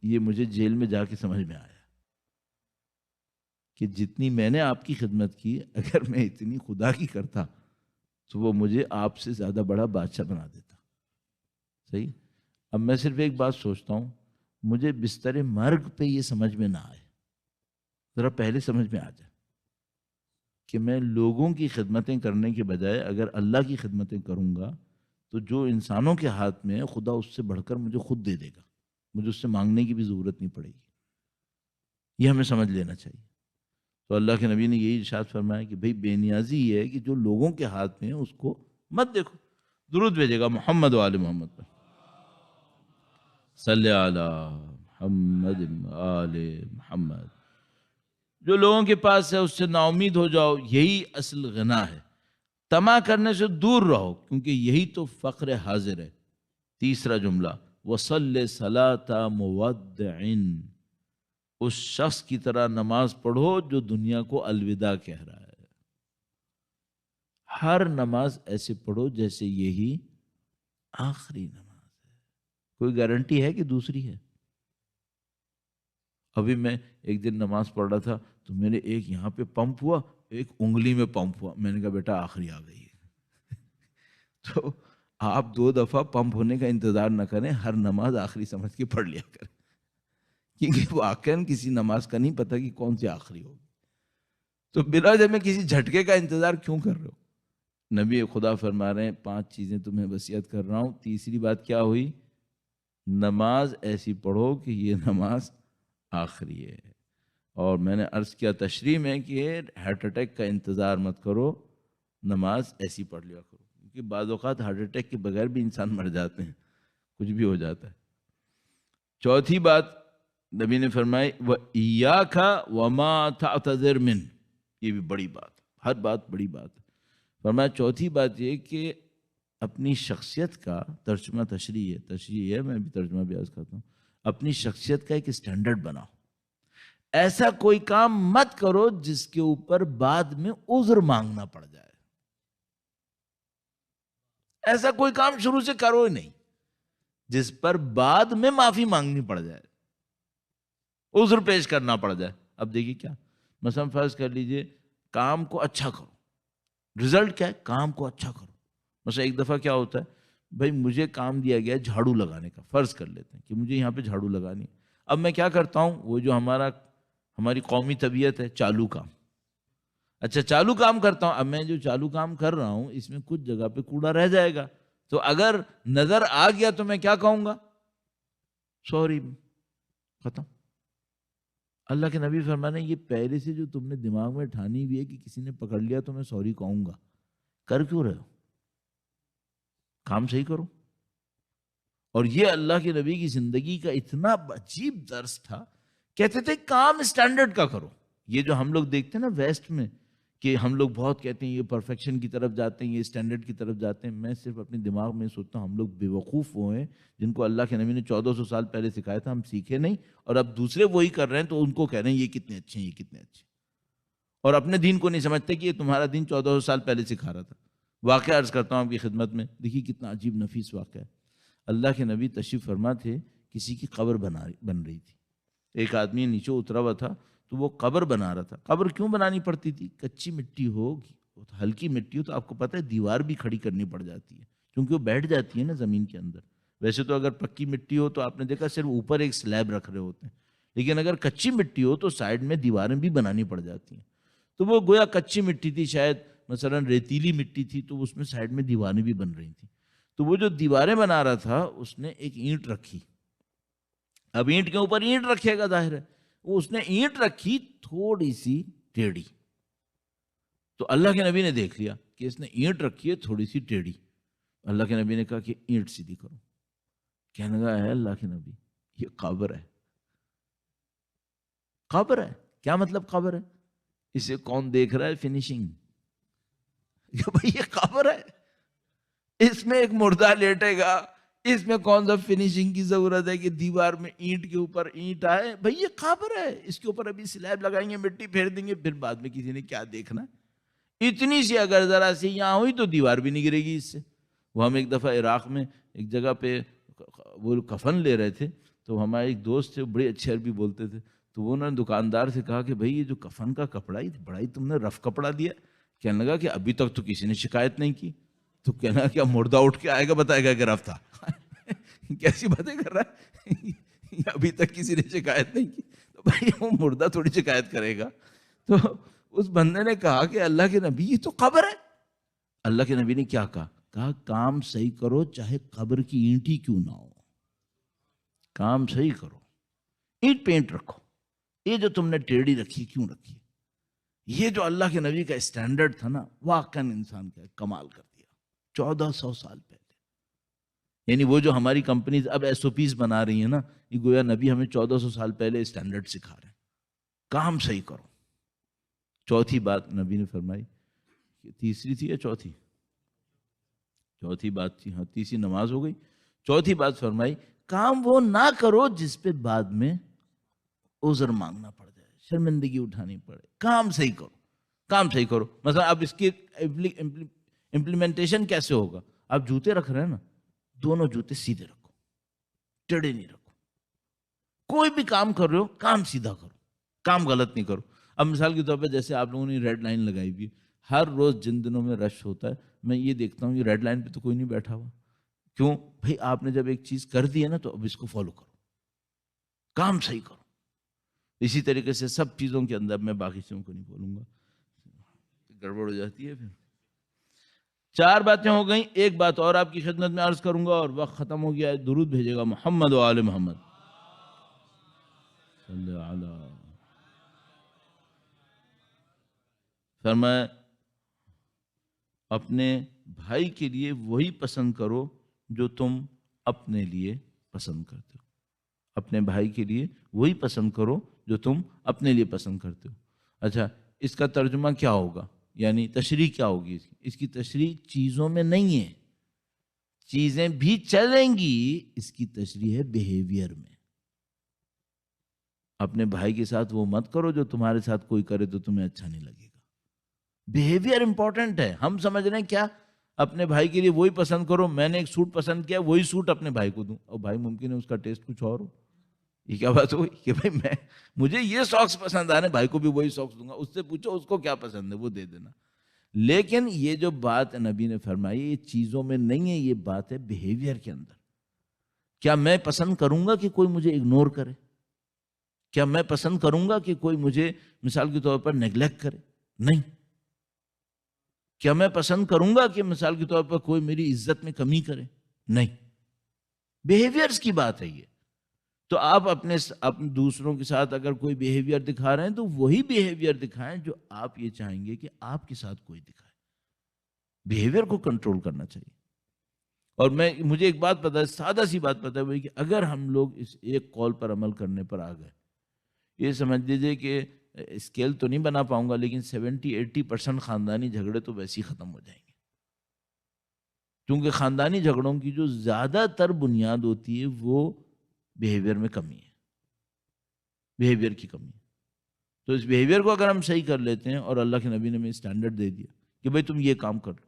یہ مجھے جیل میں جا کے سمجھ میں آیا کہ جتنی میں نے آپ کی خدمت کی، اگر میں اتنی خدا کی کرتا تو وہ مجھے آپ سے زیادہ بڑا بادشاہ بنا دیتا. صحیح. اب میں صرف ایک بات سوچتا ہوں، مجھے بستر مرگ پہ یہ سمجھ میں نہ آئے، ذرا پہلے سمجھ میں آ جائے کہ میں لوگوں کی خدمتیں کرنے کے بجائے اگر اللہ کی خدمتیں کروں گا تو جو انسانوں کے ہاتھ میں ہے خدا اس سے بڑھ کر مجھے خود دے دے گا، مجھے اس سے مانگنے کی بھی ضرورت نہیں پڑے گی. یہ ہمیں سمجھ لینا چاہیے. تو اللہ کے نبی نے یہی ارشاد فرمایا کہ بھئی بے نیازی یہ ہے کہ جو لوگوں کے ہاتھ میں ہے اس کو مت دیکھو. درود بھیجے گا محمد و آل محمد پر. صلی علی محمد آل محمد. جو لوگوں کے پاس ہے اس سے نا امید ہو جاؤ، یہی اصل غنا ہے. طمع کرنے سے دور رہو کیونکہ یہی تو فقر حاضر ہے. تیسرا جملہ وَصَلِّ صَلَاةَ مُوَدِّعٍ، اس شخص کی طرح نماز پڑھو جو دنیا کو الوداع کہہ رہا ہے. ہر نماز ایسے پڑھو جیسے یہی آخری نماز ہے. کوئی گارنٹی ہے کہ دوسری ہے؟ ابھی میں ایک دن نماز پڑھ رہا تھا تو میرے ایک یہاں پہ پمپ ہوا، ایک انگلی میں پمپ ہوا. میں نے کہا بیٹا آخری آ گئی ہے. تو آپ 2 دفعہ پمپ ہونے کا انتظار نہ کریں، ہر نماز آخری سمجھ کے پڑھ لیا کریں، کیونکہ واقعاً کسی نماز کا نہیں پتہ کہ کون سی آخری ہوگی. تو بلا وجہ میں کسی جھٹکے کا انتظار کیوں کر رہے ہو؟ نبی خدا فرما رہے ہیں 5 چیزیں تمہیں وصیت کر رہا ہوں. تیسری بات کیا ہوئی؟ نماز ایسی پڑھو کہ یہ نماز آخری ہے. اور میں نے عرض کیا تشریح میں کہ ہارٹ اٹیک کا انتظار مت کرو، نماز ایسی پڑھ لیا کرو، کیونکہ بعض اوقات ہارٹ اٹیک کے بغیر بھی انسان مر جاتے ہیں، کچھ بھی ہو جاتا ہے. چوتھی بات نبی نے فرمائی وَإِيَّاكَ وَمَا تَعْتَذِرْ مِنْ، یہ بھی بڑی بات، ہر بات بڑی بات ہے. فرمایا چوتھی بات یہ کہ اپنی شخصیت کا ترجمہ تشریح ہے، میں بھی ترجمہ بھی عرض کرتا ہوں، اپنی شخصیت کا ایک سٹینڈرڈ بناؤ. ایسا کوئی کام مت کرو جس کے اوپر بعد میں عذر مانگنا پڑ جائے. ایسا کوئی کام شروع سے کرو ہی نہیں جس پر بعد میں معافی مانگنی پڑ جائے، عذر پیش کرنا پڑ جائے. اب دیکھیے کیا مثلا فرض کر لیجئے کام کو اچھا کرو، رزلٹ کیا ہے؟ کام کو اچھا کرو. مثلا ایک دفعہ کیا ہوتا ہے، بھائی مجھے کام دیا گیا جھاڑو لگانے کا، فرض کر لیتے ہیں کہ مجھے یہاں پہ جھاڑو لگانی ہے. اب میں کیا کرتا ہوں، وہ جو ہماری قومی طبیعت ہے چالو کام، اچھا چالو کام کرتا ہوں. اب میں جو چالو کام کر رہا ہوں اس میں کچھ جگہ پہ کوڑا رہ جائے گا، تو اگر نظر آ گیا تو میں کیا کہوں گا؟ سوری، ختم. اللہ کے نبی فرمانے یہ پہلے سے جو تم نے دماغ میں ٹھانی ہوئی ہے کہ کسی نے پکڑ لیا تو میں سوری کہوں گا، کر کیوں رہے ہو؟ کام صحیح کرو. اور یہ اللہ کے نبی کی زندگی کا اتنا عجیب درس تھا. کہتے تھے کام سٹینڈرڈ کا کرو. یہ جو ہم لوگ دیکھتے ہیں نا ویسٹ میں کہ ہم لوگ بہت کہتے ہیں یہ پرفیکشن کی طرف جاتے ہیں، یہ سٹینڈرڈ کی طرف جاتے ہیں. میں صرف اپنے دماغ میں سوچتا ہوں ہم لوگ بے وقوف ہوئے ہیں جن کو اللہ کے نبی نے 1400 سال پہلے سکھایا تھا، ہم سیکھے نہیں اور اب دوسرے وہی کر رہے ہیں تو ان کو کہہ رہے ہیں یہ کتنے اچھے ہیں، یہ کتنے اچھے ہیں، اور اپنے دین کو نہیں سمجھتے کہ یہ تمہارا دین 1400 سال پہلے سکھا رہا تھا. واقعہ عرض کرتا ہوں آپ کی خدمت میں، دیکھیے کتنا عجیب نفیس واقعہ ہے. اللہ کے نبی تشریف فرما تھے، کسی کی قبر بن رہی تھی. ایک آدمی نیچے اترا ہوا تھا تو وہ قبر بنا رہا تھا. قبر کیوں بنانی پڑتی تھی؟ کچی مٹی ہو، ہلکی مٹی ہو تو آپ کو پتہ ہے دیوار بھی کھڑی کرنی پڑ جاتی ہے کیونکہ وہ بیٹھ جاتی ہے نا زمین کے اندر. ویسے تو اگر پکی مٹی ہو تو آپ نے دیکھا صرف اوپر ایک سلیب رکھ رہے ہوتے ہیں، لیکن اگر کچی مٹی ہو تو سائڈ میں دیواریں بھی بنانی پڑ جاتی ہیں. تو وہ گویا کچی مٹی تھی، شاید مثلا ریتیلی مٹی تھی تو اس میں سائڈ میں دیواریں بھی بن رہی تھیں. تو وہ جو دیواریں بنا رہا تھا اس نے ایک اینٹ رکھی. اب اینٹ کے اوپر اینٹ رکھے گا ظاہر ہے، اس نے اینٹ رکھی تھوڑی سی ٹیڑھی. تو اللہ کے نبی نے دیکھ لیا کہ اس نے اینٹ رکھی ہے تھوڑی سی ٹیڑھی. اللہ کے نبی نے کہا کہ اینٹ سیدھی کرو. کہنے لگا ہے اللہ کے نبی یہ قبر ہے. قبر ہے؟ کیا مطلب قبر ہے؟ اسے کون دیکھ رہا ہے؟ فنیشنگ. بھائی یہ قبر ہے، اس میں ایک مردہ لیٹے گا، اس میں کون سا فنیشنگ کی ضرورت ہے کہ دیوار میں اینٹ کے اوپر اینٹ آئے؟ بھئی یہ قبر ہے، اس کے اوپر ابھی سلیب لگائیں گے، مٹی پھیر دیں گے، پھر بعد میں کسی نے کیا دیکھنا ہے؟ اتنی سی اگر ذرا سی یہاں ہوئی تو دیوار بھی نہیں گرے گی اس سے. وہ ہم ایک دفعہ عراق میں ایک جگہ پہ وہ کفن لے رہے تھے تو ہمارے ایک دوست تھے، بڑے اچھے عربی بولتے تھے، تو وہ انہوں نے دکاندار سے کہا کہ بھائی یہ جو کفن کا کپڑا ہی بڑا ہی تم نے رف کپڑا دیا. کہنے لگا کہ ابھی تک تو کسی نے شکایت نہیں کی. تو کہنا کیا مردہ اٹھ کے آئے گا بتائے گا کہ رف تھا؟ کیسی باتیں کر رہا ہے، ابھی تک کسی نے شکایت نہیں کی. تو بھائی وہ مردہ تھوڑی شکایت کرے گا. تو اس بندے نے کہا کہ اللہ کے نبی یہ تو قبر ہے. اللہ کے نبی نے کیا کہا؟ کہا کام صحیح کرو چاہے قبر کی اینٹ ہی کیوں نہ ہو. کام صحیح کرو، اینٹ پینٹ رکھو. یہ جو تم نے ٹیڑھی رکھی کیوں رکھی؟ یہ جو اللہ کے نبی کا اسٹینڈرڈ تھا نا، واقعاً انسان کا کمال کر دیا 1400 سال پہلے. یعنی وہ جو ہماری کمپنیز اب ایس او پیز بنا رہی ہیں نا، یہ گویا نبی ہمیں 1400 سال پہلے اسٹینڈرڈ سکھا رہے ہیں. کام صحیح کرو. چوتھی بات نبی نے فرمائی، تیسری تھی یا چوتھی؟ چوتھی بات تھی، ہاں تیسری نماز ہو گئی. چوتھی بات فرمائی کام وہ نہ کرو جس پہ بعد میں عذر مانگنا پڑ جائے، شرمندگی اٹھانی پڑے. کام صحیح کرو، کام صحیح کرو. مثلا اب اس کی امپلیمنٹیشن کیسے ہوگا؟ آپ جوتے رکھ رہے ہیں نا، دونوں جوتے سیدھے رکھو، ٹیڑھے نہیں رکھو. کوئی بھی کام کر رہے ہو کام سیدھا کرو، کام غلط نہیں کرو. اب مثال کے طور پہ جیسے آپ لوگوں نے ریڈ لائن لگائی ہوئی ہے، ہر روز جن دنوں میں رش ہوتا ہے میں یہ دیکھتا ہوں یہ ریڈ لائن پہ تو کوئی نہیں بیٹھا ہوا. کیوں بھائی؟ آپ نے جب ایک چیز کر دی ہے نا تو اب اس کو فالو کرو، کام صحیح کرو. اسی طریقے سے سب چیزوں کے اندر، میں باقی چیزوں کو نہیں بولوں گا، گڑبڑ ہو جاتی ہے پھر. 4 باتیں ہو گئیں. ایک بات اور آپ کی خدمت میں عرض کروں گا اور وقت ختم ہو گیا ہے. درود بھیجے گا محمد و آل محمد صلی علی. فرمایا اپنے بھائی کے لیے وہی پسند کرو جو تم اپنے لیے پسند کرتے ہو. اپنے بھائی کے لیے وہی پسند کرو جو تم اپنے لیے پسند کرتے ہو. اچھا اس کا ترجمہ کیا ہوگا؟ یعنی تشریح کیا ہوگی اس کی تشریح چیزوں میں نہیں ہے، چیزیں بھی چلیں گی، اس کی تشریح ہے بیہیویئر میں. اپنے بھائی کے ساتھ وہ مت کرو جو تمہارے ساتھ کوئی کرے تو تمہیں اچھا نہیں لگے گا. بیہیویئر امپورٹنٹ ہے. ہم سمجھ رہے ہیں کیا اپنے بھائی کے لیے وہی پسند کرو، میں نے ایک سوٹ پسند کیا وہی سوٹ اپنے بھائی کو دوں، اور بھائی ممکن ہے اس کا ٹیسٹ کچھ اور ہو. یہ کیا بات ہوئی کہ بھائی مجھے یہ ساکس پسند آ رہے ہیں، بھائی کو بھی وہی ساکس دوں گا. اس سے پوچھو اس کو کیا پسند ہے وہ دے دینا. لیکن یہ جو بات نبی نے فرمائی یہ چیزوں میں نہیں ہے، یہ بات ہے بیہیویئر کے اندر. کیا میں پسند کروں گا کہ کوئی مجھے اگنور کرے؟ کیا میں پسند کروں گا کہ کوئی مجھے مثال کے طور پر نیگلیکٹ کرے؟ نہیں. کیا میں پسند کروں گا کہ مثال کے طور پر کوئی میری عزت میں کمی کرے؟ نہیں. بیہیویئرز کی بات ہے یہ. تو آپ اپنے دوسروں کے ساتھ اگر کوئی بیہیویئر دکھا رہے ہیں تو وہی بیہیویئر دکھائیں جو آپ یہ چاہیں گے کہ آپ کے ساتھ کوئی دکھائے. بیہیویئر کو کنٹرول کرنا چاہیے. اور مجھے ایک بات پتا ہے، سادہ سی بات پتا ہے، وہی کہ اگر ہم لوگ اس ایک قول پر عمل کرنے پر آ گئے، یہ سمجھ لیجیے کہ اسکیل تو نہیں بنا پاؤں گا لیکن 70-80% خاندانی جھگڑے تو ویسے ہی ختم ہو جائیں گے. کیونکہ خاندانی جھگڑوں کی جو زیادہ تر بنیاد ہوتی ہے وہ بیہیویئر میں کمی ہے، بیہیویئر کی کمی ہے. تو اس بیہیویئر کو اگر ہم صحیح کر لیتے ہیں اور اللہ کے نبی نے ہمیں اسٹینڈرڈ دے دیا کہ بھائی تم یہ کام کر لو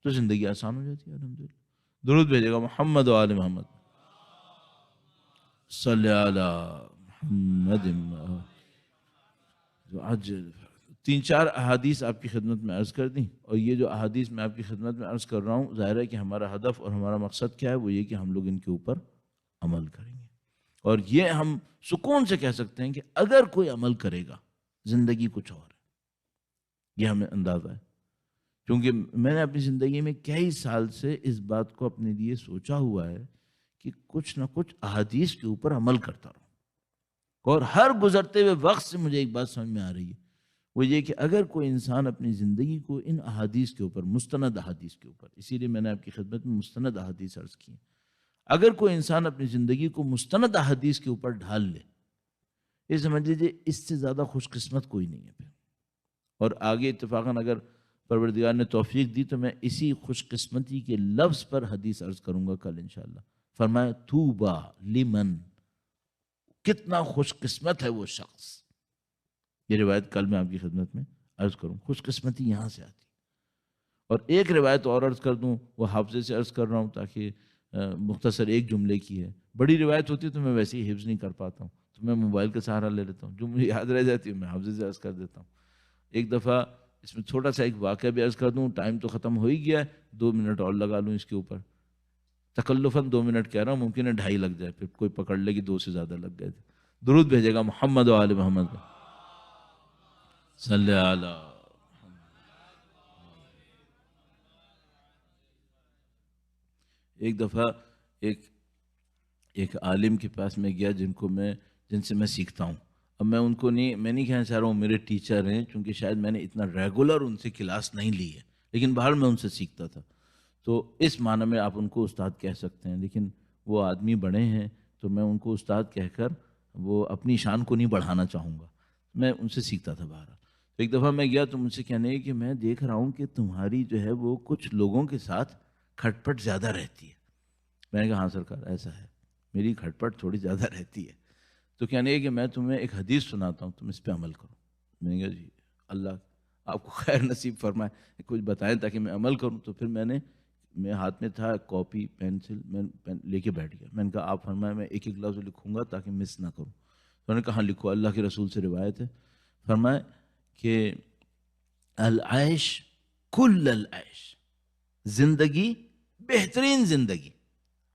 تو زندگی آسان ہو جاتی ہے. الحمدللہ. درود بھیجے گا محمد و آل محمد صلی علی محمد. آج 3-4 احادیث آپ کی خدمت میں عرض کر دیں، اور یہ جو احادیث میں آپ کی خدمت میں عرض کر رہا ہوں ظاہر ہے کہ ہمارا ہدف اور ہمارا مقصد کیا ہے، وہ یہ کہ ہم لوگ ان کے اوپر عمل کریں گے. اور یہ ہم سکون سے کہہ سکتے ہیں کہ اگر کوئی عمل کرے گا زندگی کچھ اور ہے، یہ ہمیں اندازہ ہے. کیونکہ میں نے اپنی زندگی میں کئی سال سے اس بات کو اپنے لیے سوچا ہوا ہے کہ کچھ نہ کچھ احادیث کے اوپر عمل کرتا رہوں. اور ہر گزرتے ہوئے وقت سے مجھے ایک بات سمجھ میں آ رہی ہے، وہ یہ کہ اگر کوئی انسان اپنی زندگی کو ان احادیث کے اوپر، مستند احادیث کے اوپر، اسی لیے میں نے آپ کی خدمت میں مستند احادیث عرض کی، اگر کوئی انسان اپنی زندگی کو مستند احادیث کے اوپر ڈھال لے، یہ سمجھ لیجیے اس سے زیادہ خوش قسمت کوئی نہیں ہے پھر. اور آگے اتفاقاً اگر پروردگار نے توفیق دی تو میں اسی خوش قسمتی کے لفظ پر حدیث عرض کروں گا کل انشاءاللہ. فرمایا توبہ لمن، کتنا خوش قسمت ہے وہ شخص. یہ روایت کل میں آپ کی خدمت میں عرض کروں. خوش قسمتی یہاں سے آتی. اور ایک روایت اور عرض کر دوں، وہ حافظے سے عرض کر رہا ہوں تاکہ مختصر ایک جملے کی ہے. بڑی روایت ہوتی ہے تو میں ویسے ہی حفظ نہیں کر پاتا ہوں، تو میں موبائل کا سہارا لے لیتا ہوں. جو مجھے یاد رہ جاتی ہے میں حافظ سے عرض کر دیتا ہوں. ایک دفعہ اس میں چھوٹا سا ایک واقعہ بھی عرض کر دوں، ٹائم تو ختم ہو ہی گیا ہے، 2 منٹ اور لگا لوں اس کے اوپر. تکلفاً 2 منٹ کہہ رہا ہوں، ممکن ہے 2.5 لگ جائے، پھر کوئی پکڑ لے گی 2 سے زیادہ لگ گئے تھے. درود بھیجے گا محمد و آل محمد صلی علی. ایک دفعہ ایک عالم کے پاس میں گیا جن سے میں سیکھتا ہوں. اب میں ان کو میں نہیں کہنا چاہ رہا ہوں میرے ٹیچر ہیں، چونکہ شاید میں نے اتنا ریگولر ان سے کلاس نہیں لی ہے، لیکن باہر میں ان سے سیکھتا تھا. تو اس معنی میں آپ ان کو استاد کہہ سکتے ہیں، لیکن وہ آدمی بڑے ہیں تو میں ان کو استاد کہہ کر وہ اپنی شان کو نہیں بڑھانا چاہوں گا. میں ان سے سیکھتا تھا باہر. تو ایک دفعہ میں گیا تو مجھ سے کہنے کہ میں دیکھ رہا ہوں کہ تمہاری جو ہے وہ کچھ لوگوں کے ساتھ کھٹ پٹ زیادہ رہتی ہے. میں نے کہا ہاں سرکار ایسا ہے، میری کھٹ پٹ تھوڑی زیادہ رہتی ہے. تو کہنے کہ میں تمہیں ایک حدیث سناتا ہوں، تم اس پہ عمل کرو. میں نے کہا جی اللہ آپ کو خیر نصیب فرمائے، کچھ بتائیں تاکہ میں عمل کروں. تو پھر میرے ہاتھ میں تھا کاپی پینسل، میں پین لے کے بیٹھ گیا. میں نے کہا آپ فرمائیں میں ایک ایک لفظ لکھوں گا تاکہ مس نہ کروں. تو میں نے کہا ہاں لکھو. اللہ کے رسول سے روایت ہے، فرمائے کہ العیش کل العیش، زندگی بہترین زندگی.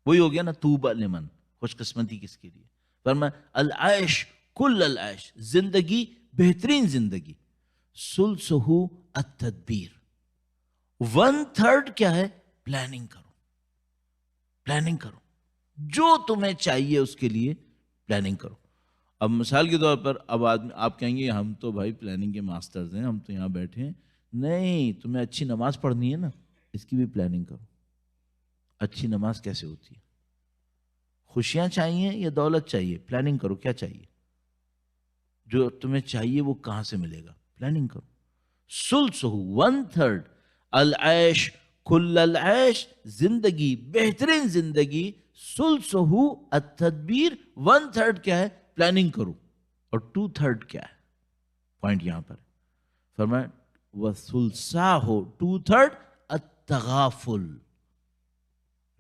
وہی ہو گیا نا طوبی لمن، خوش قسمتی کس کے لیے. فرمایا العیش کل العیش، زندگی بہترین زندگی. ثلثہ التدبیر، 1/3 کیا ہے؟ پلاننگ کرو. پلاننگ کرو، جو تمہیں چاہیے اس کے لیے پلاننگ کرو. اب مثال کے طور پر اب آپ کہیں گے ہم تو بھائی پلاننگ کے ماسٹرز ہیں، ہم تو یہاں بیٹھے ہیں. نہیں، تمہیں اچھی نماز پڑھنی ہے نا، اس کی بھی پلاننگ کرو. اچھی نماز کیسے ہوتی ہے؟ خوشیاں چاہیے یا دولت چاہیے؟ پلاننگ کرو کیا چاہیے. جو تمہیں چاہیے وہ کہاں سے ملے گا؟ پلاننگ کرو. ثلثہ 1/3 العیش کل العیش، زندگی بہترین زندگی. ثلثہ التدبیر، 1/3 کیا ہے؟ پلاننگ کرو. اور 2/3 کیا ہے؟ پوائنٹ یہاں پر فرمایا وَثُلْثَاهُ 2/3 التغافل،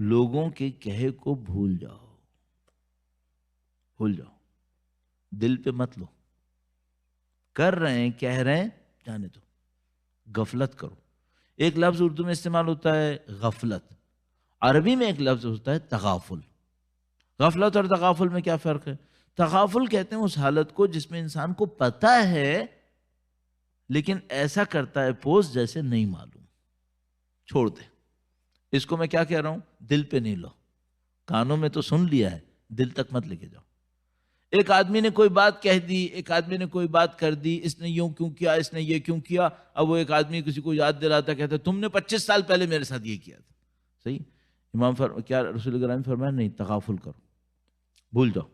لوگوں کے کہے کو بھول جاؤ. بھول جاؤ، دل پہ مت لو. کر رہے ہیں کہہ رہے ہیں جانے دو. غفلت کرو. ایک لفظ اردو میں استعمال ہوتا ہے غفلت، عربی میں ایک لفظ ہوتا ہے تغافل. غفلت اور تغافل میں کیا فرق ہے؟ تغافل کہتے ہیں اس حالت کو جس میں انسان کو پتہ ہے لیکن ایسا کرتا ہے پوز جیسے نہیں معلوم. چھوڑ دے. اس کو میں کیا کہہ رہا ہوں؟ دل پہ نہیں لو. کانوں میں تو سن لیا ہے، دل تک مت لے کے جاؤ. ایک آدمی نے کوئی بات کہہ دی، ایک آدمی نے کوئی بات کر دی، اس نے یوں کیوں کیا، اس نے یہ کیوں کیا. اب وہ ایک آدمی کسی کو یاد دلاتا کہتا تم نے 25 سال پہلے میرے ساتھ یہ کیا تھا. صحیح. کیا رسول کرام فرمایا نہیں، تغافل کرو، بھول جاؤ.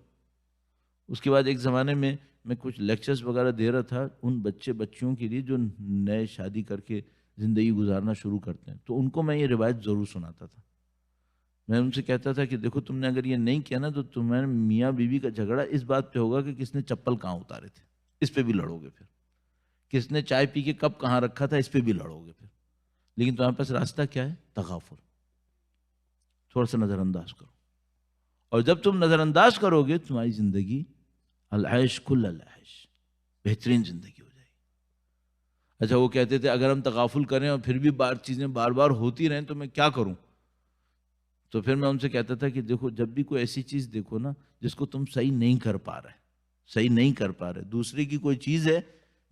اس کے بعد ایک زمانے میں کچھ لیکچرز وغیرہ دے رہا تھا ان بچیوں کے لیے جو نئے شادی کر کے زندگی گزارنا شروع کرتے ہیں. تو ان کو میں یہ روایت ضرور سناتا تھا. میں ان سے کہتا تھا کہ دیکھو تم نے اگر یہ نہیں کیا نا تو تمہارے میاں بیوی کا جھگڑا اس بات پہ ہوگا کہ کس نے چپل کہاں اتارے تھے، اس پہ بھی لڑو گے. پھر کس نے چائے پی کے کب کہاں رکھا تھا، اس پہ بھی لڑو گے. پھر لیکن تمہارے پاس راستہ کیا ہے؟ تغافل. تھوڑا سا نظر انداز کرو. اور جب تم نظر انداز کرو گے تمہاری زندگی العیش کل العیش، بہترین زندگی ہو جائے گی. اچھا وہ کہتے تھے اگر ہم تغافل کریں اور پھر بھی چیزیں بار بار ہوتی رہیں تو میں کیا کروں؟ تو پھر میں ان سے کہتا تھا کہ دیکھو جب بھی کوئی ایسی چیز دیکھو نا جس کو تم صحیح نہیں کر پا رہے، دوسرے کی کوئی چیز ہے،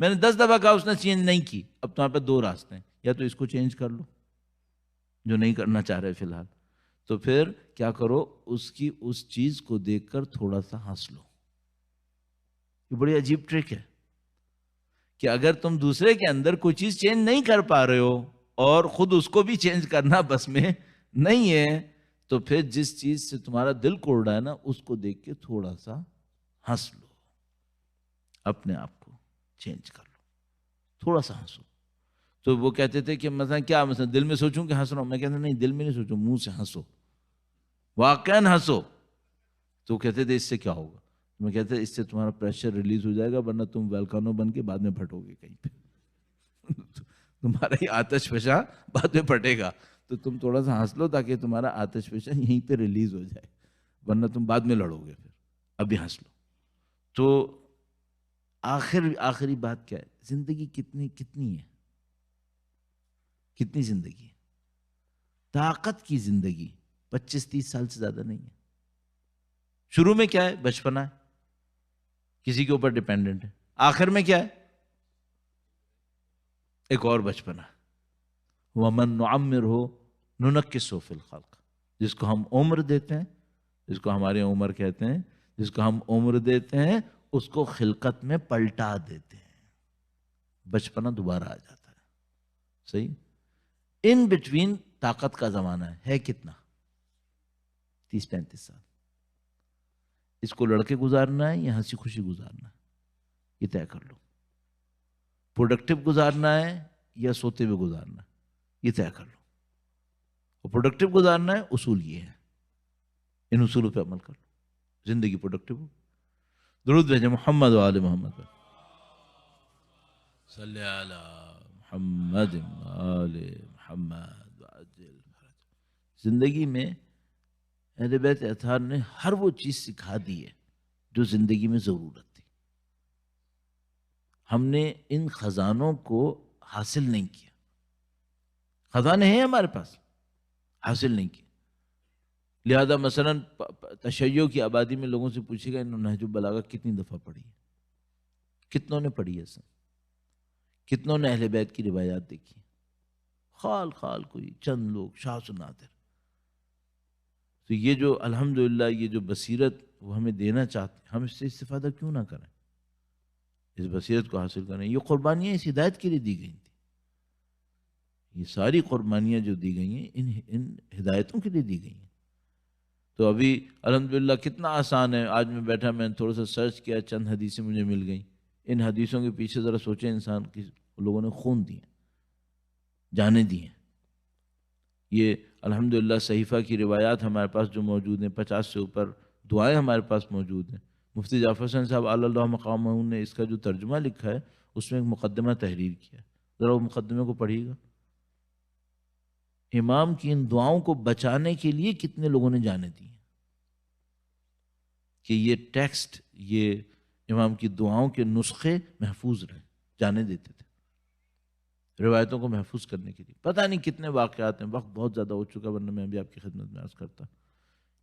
میں نے 10 دفعہ کہا اس نے چینج نہیں کی. اب تمہارے پہ 2 راستے ہیں، یا تو اس کو چینج کر لو جو نہیں کرنا چاہ رہے فی الحال، تو پھر کیا کرو اس چیز کو دیکھ کر تھوڑا سا ہنس لو. یہ بڑی عجیب ٹرک ہے کہ اگر تم دوسرے کے اندر کوئی چیز چینج نہیں کر پا رہے ہو اور خود اس کو بھی چینج کرنا بس میں نہیں ہے، تو پھر جس چیز سے تمہارا دل کوڑ رہا ہے نا اس کو دیکھ کے تھوڑا سا ہنس لو. اپنے آپ کو چینج کر لو، تھوڑا سا ہنسو. تو وہ کہتے تھے کہ مثلا دل میں سوچوں کہ ہنس رہا ہوں. میں کہتا نہیں، دل میں نہیں سوچو، منہ سے ہنسو، واقعاً ہنسو. تو کہتے تھے اس سے کیا ہوگا؟ میں کہتے اس سے تمہارا پریشر ریلیز ہو جائے گا، ورنہ تم ویلکانو بن کے بعد میں پھٹو گے کہیں پہ. تمہارا ہی آتش فشاں بعد میں پھٹے گا. تو تم تھوڑا سا ہنس لو تاکہ تمہارا آتش فشان یہیں پہ ریلیز ہو جائے، ورنہ تم بعد میں لڑو گے، پھر ابھی ہنس لو۔ تو آخری بات کیا ہے؟ زندگی کتنی ہے؟ کتنی زندگی ہے؟ طاقت کی زندگی 25-30 سال سے زیادہ نہیں ہے۔ شروع میں کیا ہے؟ بچپنا ہے، کسی کے اوپر ڈیپینڈنٹ ہے۔ آخر میں کیا ہے؟ ایک اور بچپنا۔ وَمَن نُعَمِّرْهُ نُنَكِّسْهُ فِي الْخَلْقِ، جس کو ہم عمر دیتے ہیں، جس کو ہمارے عمر کہتے ہیں، جس کو ہم عمر دیتے ہیں، اس کو خلقت میں پلٹا دیتے ہیں، بچپنا دوبارہ آ جاتا ہے۔ صحیح؟ ان بٹوین طاقت کا زمانہ ہے کتنا؟ 30-35 سال۔ اس کو لڑکے گزارنا ہے یا ہنسی خوشی گزارنا ہے، یہ طے کر لو۔ پروڈکٹیو گزارنا ہے یا سوتے ہوئے گزارنا ہے، یہ طے کر لو۔ اور پروڈکٹیو گزارنا ہے، اصول یہ ہے، ان اصولوں پہ عمل کر لو، زندگی پروڈکٹیو ہو۔ درود بھیجیں محمد و آل محمد، صلی علی محمد و آل محمد وعجل فرج۔ زندگی میں اہل بیت اطہار نے ہر وہ چیز سکھا دی ہے جو زندگی میں ضرورت تھی۔ ہم نے ان خزانوں کو حاصل نہیں کیا، خزانے ہیں ہمارے پاس، حاصل نہیں کیا۔ لہذا مثلا تشیع کی آبادی میں لوگوں سے پوچھے گا انہوں نے نہج البلاغہ کتنی دفعہ پڑھی ہے؟ کتنوں نے پڑھی ہے؟ سب کتنوں نے اہل بیت کی روایات دیکھی؟ خال کوئی چند لوگ، شاذ و نادر۔ تو یہ جو الحمدللہ یہ جو بصیرت وہ ہمیں دینا چاہتے ہیں، ہم اس سے استفادہ کیوں نہ کریں؟ اس بصیرت کو حاصل کریں۔ یہ قربانیاں اس ہدایت کے لیے دی گئی تھیں، یہ ساری قربانیاں جو دی گئی ہیں ان ہدایتوں کے لیے دی گئی ہیں۔ تو ابھی الحمدللہ کتنا آسان ہے، آج میں بیٹھا میں نے تھوڑا سا سرچ کیا، چند حدیثیں مجھے مل گئیں۔ ان حدیثوں کے پیچھے ذرا سوچیں، انسان کی لوگوں نے خون دیے، جانیں دی ہیں۔ یہ الحمدللہ صحیفہ کی روایات ہمارے پاس جو موجود ہیں، 50 سے اوپر دعائیں ہمارے پاس موجود ہیں۔ مفتی جعفر حسین صاحب علی اللہ مقامہ نے اس کا جو ترجمہ لکھا ہے، اس میں ایک مقدمہ تحریر کیا ہے، ذرا وہ مقدمے کو پڑھیے گا۔ امام کی ان دعاؤں کو بچانے کے لیے کتنے لوگوں نے جانے دی ہیں کہ یہ ٹیکسٹ، یہ امام کی دعاؤں کے نسخے محفوظ رہیں، جانے دیتے تھے روایتوں کو محفوظ کرنے کے لیے۔ پتہ نہیں کتنے واقعات ہیں، وقت بہت زیادہ ہو چکا ورنہ میں بھی آپ کی خدمت میں عرض کرتا۔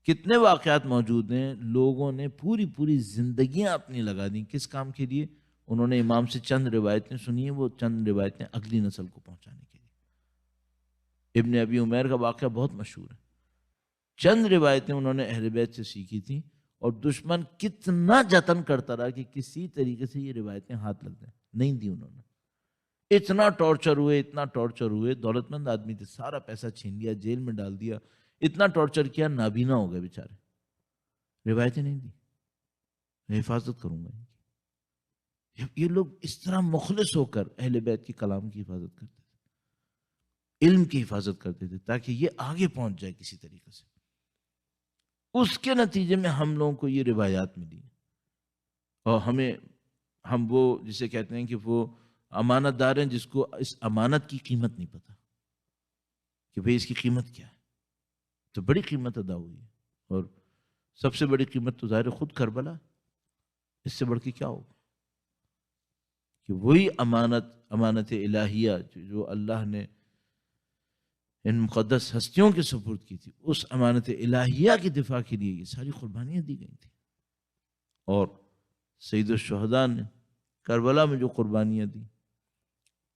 کتنے واقعات موجود ہیں، لوگوں نے پوری زندگیاں اپنی لگا دیں، کس کام کے لیے؟ انہوں نے امام سے چند روایتیں سنی ہیں، وہ چند روایتیں اگلی نسل کو پہنچانے کے لیے۔ ابن ابی عمیر کا واقعہ بہت مشہور ہے، چند روایتیں انہوں نے اہل بیت سے سیکھی تھیں، اور دشمن کتنا جتن کرتا رہا کہ کسی طریقے سے یہ روایتیں ہاتھ لگ جائیں، نہیں دی انہوں نے۔ اتنا ٹارچر ہوئے، دولت مند آدمی تھے، سارا پیسہ چھین لیا، جیل میں ڈال دیا، اتنا ٹارچر کیا، نابینا ہو گئے بیچارے، روایتیں نہیں دی۔ میں حفاظت کروں گا۔ یہ لوگ اس طرح مخلص ہو کر اہل بیت کی کلام کی حفاظت کرتے تھے، علم کی حفاظت کرتے تھے، تاکہ یہ آگے پہنچ جائے کسی طریقے سے۔ اس کے نتیجے میں ہم لوگوں کو یہ روایات ملی، اور ہم وہ جسے کہتے ہیں کہ وہ امانت دار ہیں جس کو اس امانت کی قیمت نہیں پتا کہ بھئی اس کی قیمت کیا ہے۔ تو بڑی قیمت ادا ہوئی ہے، اور سب سے بڑی قیمت تو ظاہر خود کربلا، اس سے بڑھ کے کیا ہوگا کہ وہی امانت الہیہ جو اللہ نے ان مقدس ہستیوں کے سپرد کی تھی، اس امانت الہیہ کی دفاع کے لیے یہ ساری قربانیاں دی گئی تھیں۔ اور سید الشہداء نے کربلا میں جو قربانیاں دی،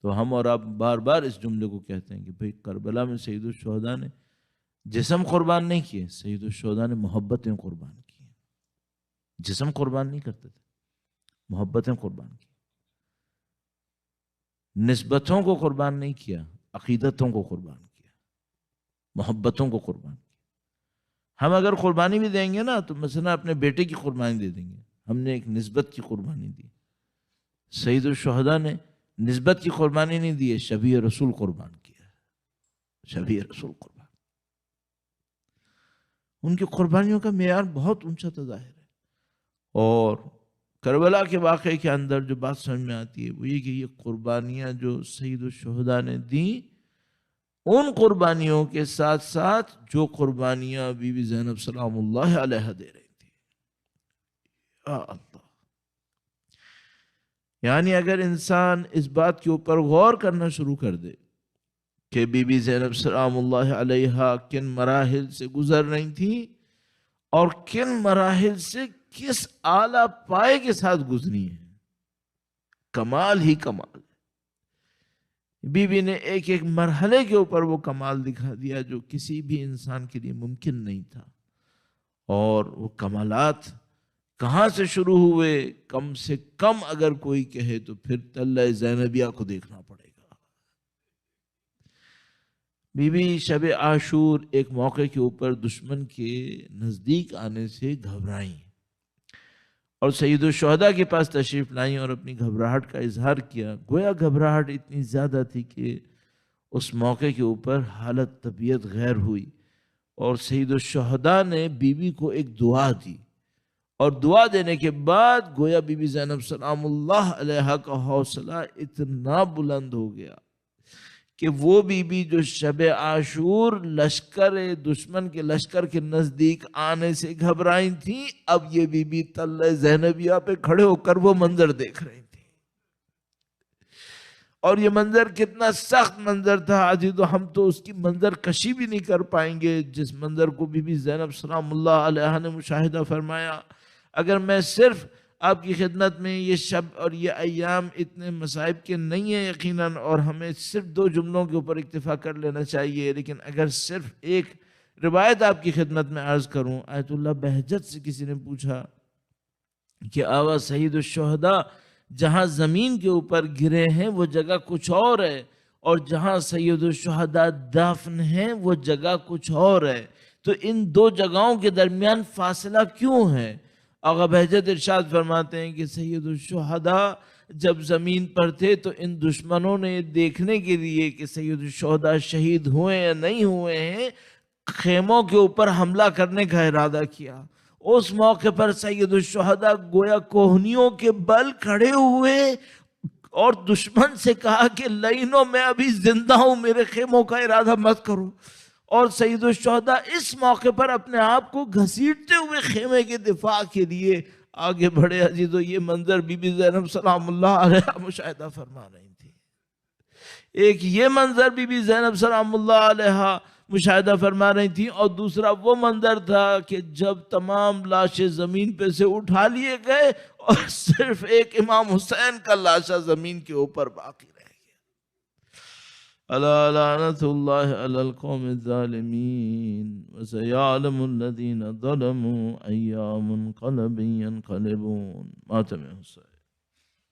تو ہم اور آپ بار بار اس جملے کو کہتے ہیں کہ بھئی کربلا میں سید الشہداء نے جسم قربان نہیں کیے، سید الشہداء نے محبتیں قربان کی، جسم قربان نہیں کرتے تھے، محبتیں قربان کی، نسبتوں کو قربان نہیں کیا، عقیدتوں کو قربان کیا، محبتوں کو قربان کیا۔ ہم اگر قربانی بھی دیں گے نا تو مثلا اپنے بیٹے کی قربانی دے دیں گے، ہم نے ایک نسبت کی قربانی دی۔ سید الشہداء نے نسبت کی قربانی نہیں دی ہے، شبیہ رسول قربان کیا، شبیہ رسول قربان۔ ان کی قربانیوں کا معیار بہت اونچا تھا ظاہر ہے۔ اور کربلا کے واقعے کے اندر جو بات سمجھ میں آتی ہے وہ یہ کہ یہ قربانیاں جو سید الشہداء نے دیں، ان قربانیوں کے ساتھ ساتھ جو قربانیاں بی بی زینب سلام اللہ علیہ دے رہی تھی. یا اللہ. یعنی اگر انسان اس بات کے اوپر غور کرنا شروع کر دے کہ بی بی زینب سلام اللہ علیہ کن مراحل سے گزر رہی تھی اور کن مراحل سے کس اعلیٰ پائے کے ساتھ گزری ہیں، کمال ہی کمال. بی بی نے ایک ایک مرحلے کے اوپر وہ کمال دکھا دیا جو کسی بھی انسان کے لیے ممکن نہیں تھا. اور وہ کمالات کہاں سے شروع ہوئے؟ کم سے کم اگر کوئی کہے تو پھر طلع زینبیہ کو دیکھنا پڑے گا. بی بی شب عاشور ایک موقع کے اوپر دشمن کے نزدیک آنے سے گھبرائیں اور سید الشہداء کے پاس تشریف لائیں اور اپنی گھبراہٹ کا اظہار کیا. گویا گھبراہٹ اتنی زیادہ تھی کہ اس موقع کے اوپر حالت طبیعت غیر ہوئی اور سید الشہداء نے بی بی کو ایک دعا دی اور دعا دینے کے بعد گویا بی بی زینب سلام اللہ علیہ کا حوصلہ اتنا بلند ہو گیا کہ وہ بی بی جو شب عاشور دشمن کے لشکر کے نزدیک آنے سے گھبرائیں تھیں، اب یہ بی بی طلع زینبیہ پہ کھڑے ہو کر وہ منظر دیکھ رہی تھی. اور یہ منظر کتنا سخت منظر تھا عزیز، ہم تو اس کی منظر کشی بھی نہیں کر پائیں گے جس منظر کو بی بی زینب سلام اللہ علیہ نے مشاہدہ فرمایا. اگر میں صرف آپ کی خدمت میں یہ شب اور یہ ایام اتنے مصائب کے نہیں ہیں یقیناً، اور ہمیں صرف 2 جملوں کے اوپر اکتفا کر لینا چاہیے، لیکن اگر صرف ایک روایت آپ کی خدمت میں عرض کروں. آیت اللہ بہجت سے کسی نے پوچھا کہ آوا سید الشہداء جہاں زمین کے اوپر گرے ہیں وہ جگہ کچھ اور ہے اور جہاں سید الشہداء دفن ہیں وہ جگہ کچھ اور ہے، تو ان 2 جگہوں کے درمیان فاصلہ کیوں ہے؟ آقا بہجت ارشاد فرماتے ہیں کہ سید الشہداء جب زمین پر تھے تو ان دشمنوں نے دیکھنے کے لیے کہ سید الشہداء شہید ہوئے یا نہیں ہوئے ہیں، خیموں کے اوپر حملہ کرنے کا ارادہ کیا. اس موقع پر سید الشہداء گویا کوہنیوں کے بل کھڑے ہوئے اور دشمن سے کہا کہ لعینوں میں ابھی زندہ ہوں، میرے خیموں کا ارادہ مت کرو. اور سید الشہداء اس موقع پر اپنے آپ کو گھسیٹتے ہوئے خیمے کے دفاع کے لیے آگے بڑھے. عزیزو یہ منظر بی بی زینب سلام اللہ علیہ مشاہدہ فرما رہی تھی. ایک یہ منظر بی بی زینب سلام اللہ علیہ مشاہدہ فرما رہی تھی اور دوسرا وہ منظر تھا کہ جب تمام لاشیں زمین پہ سے اٹھا لیے گئے اور صرف ایک امام حسین کا لاشا زمین کے اوپر باقی رہ گیا. الا لعنت اللہ علی القوم الظالمین وسیعلم الذین ظلموا ای منقلب ینقلبون. ماتم حسین.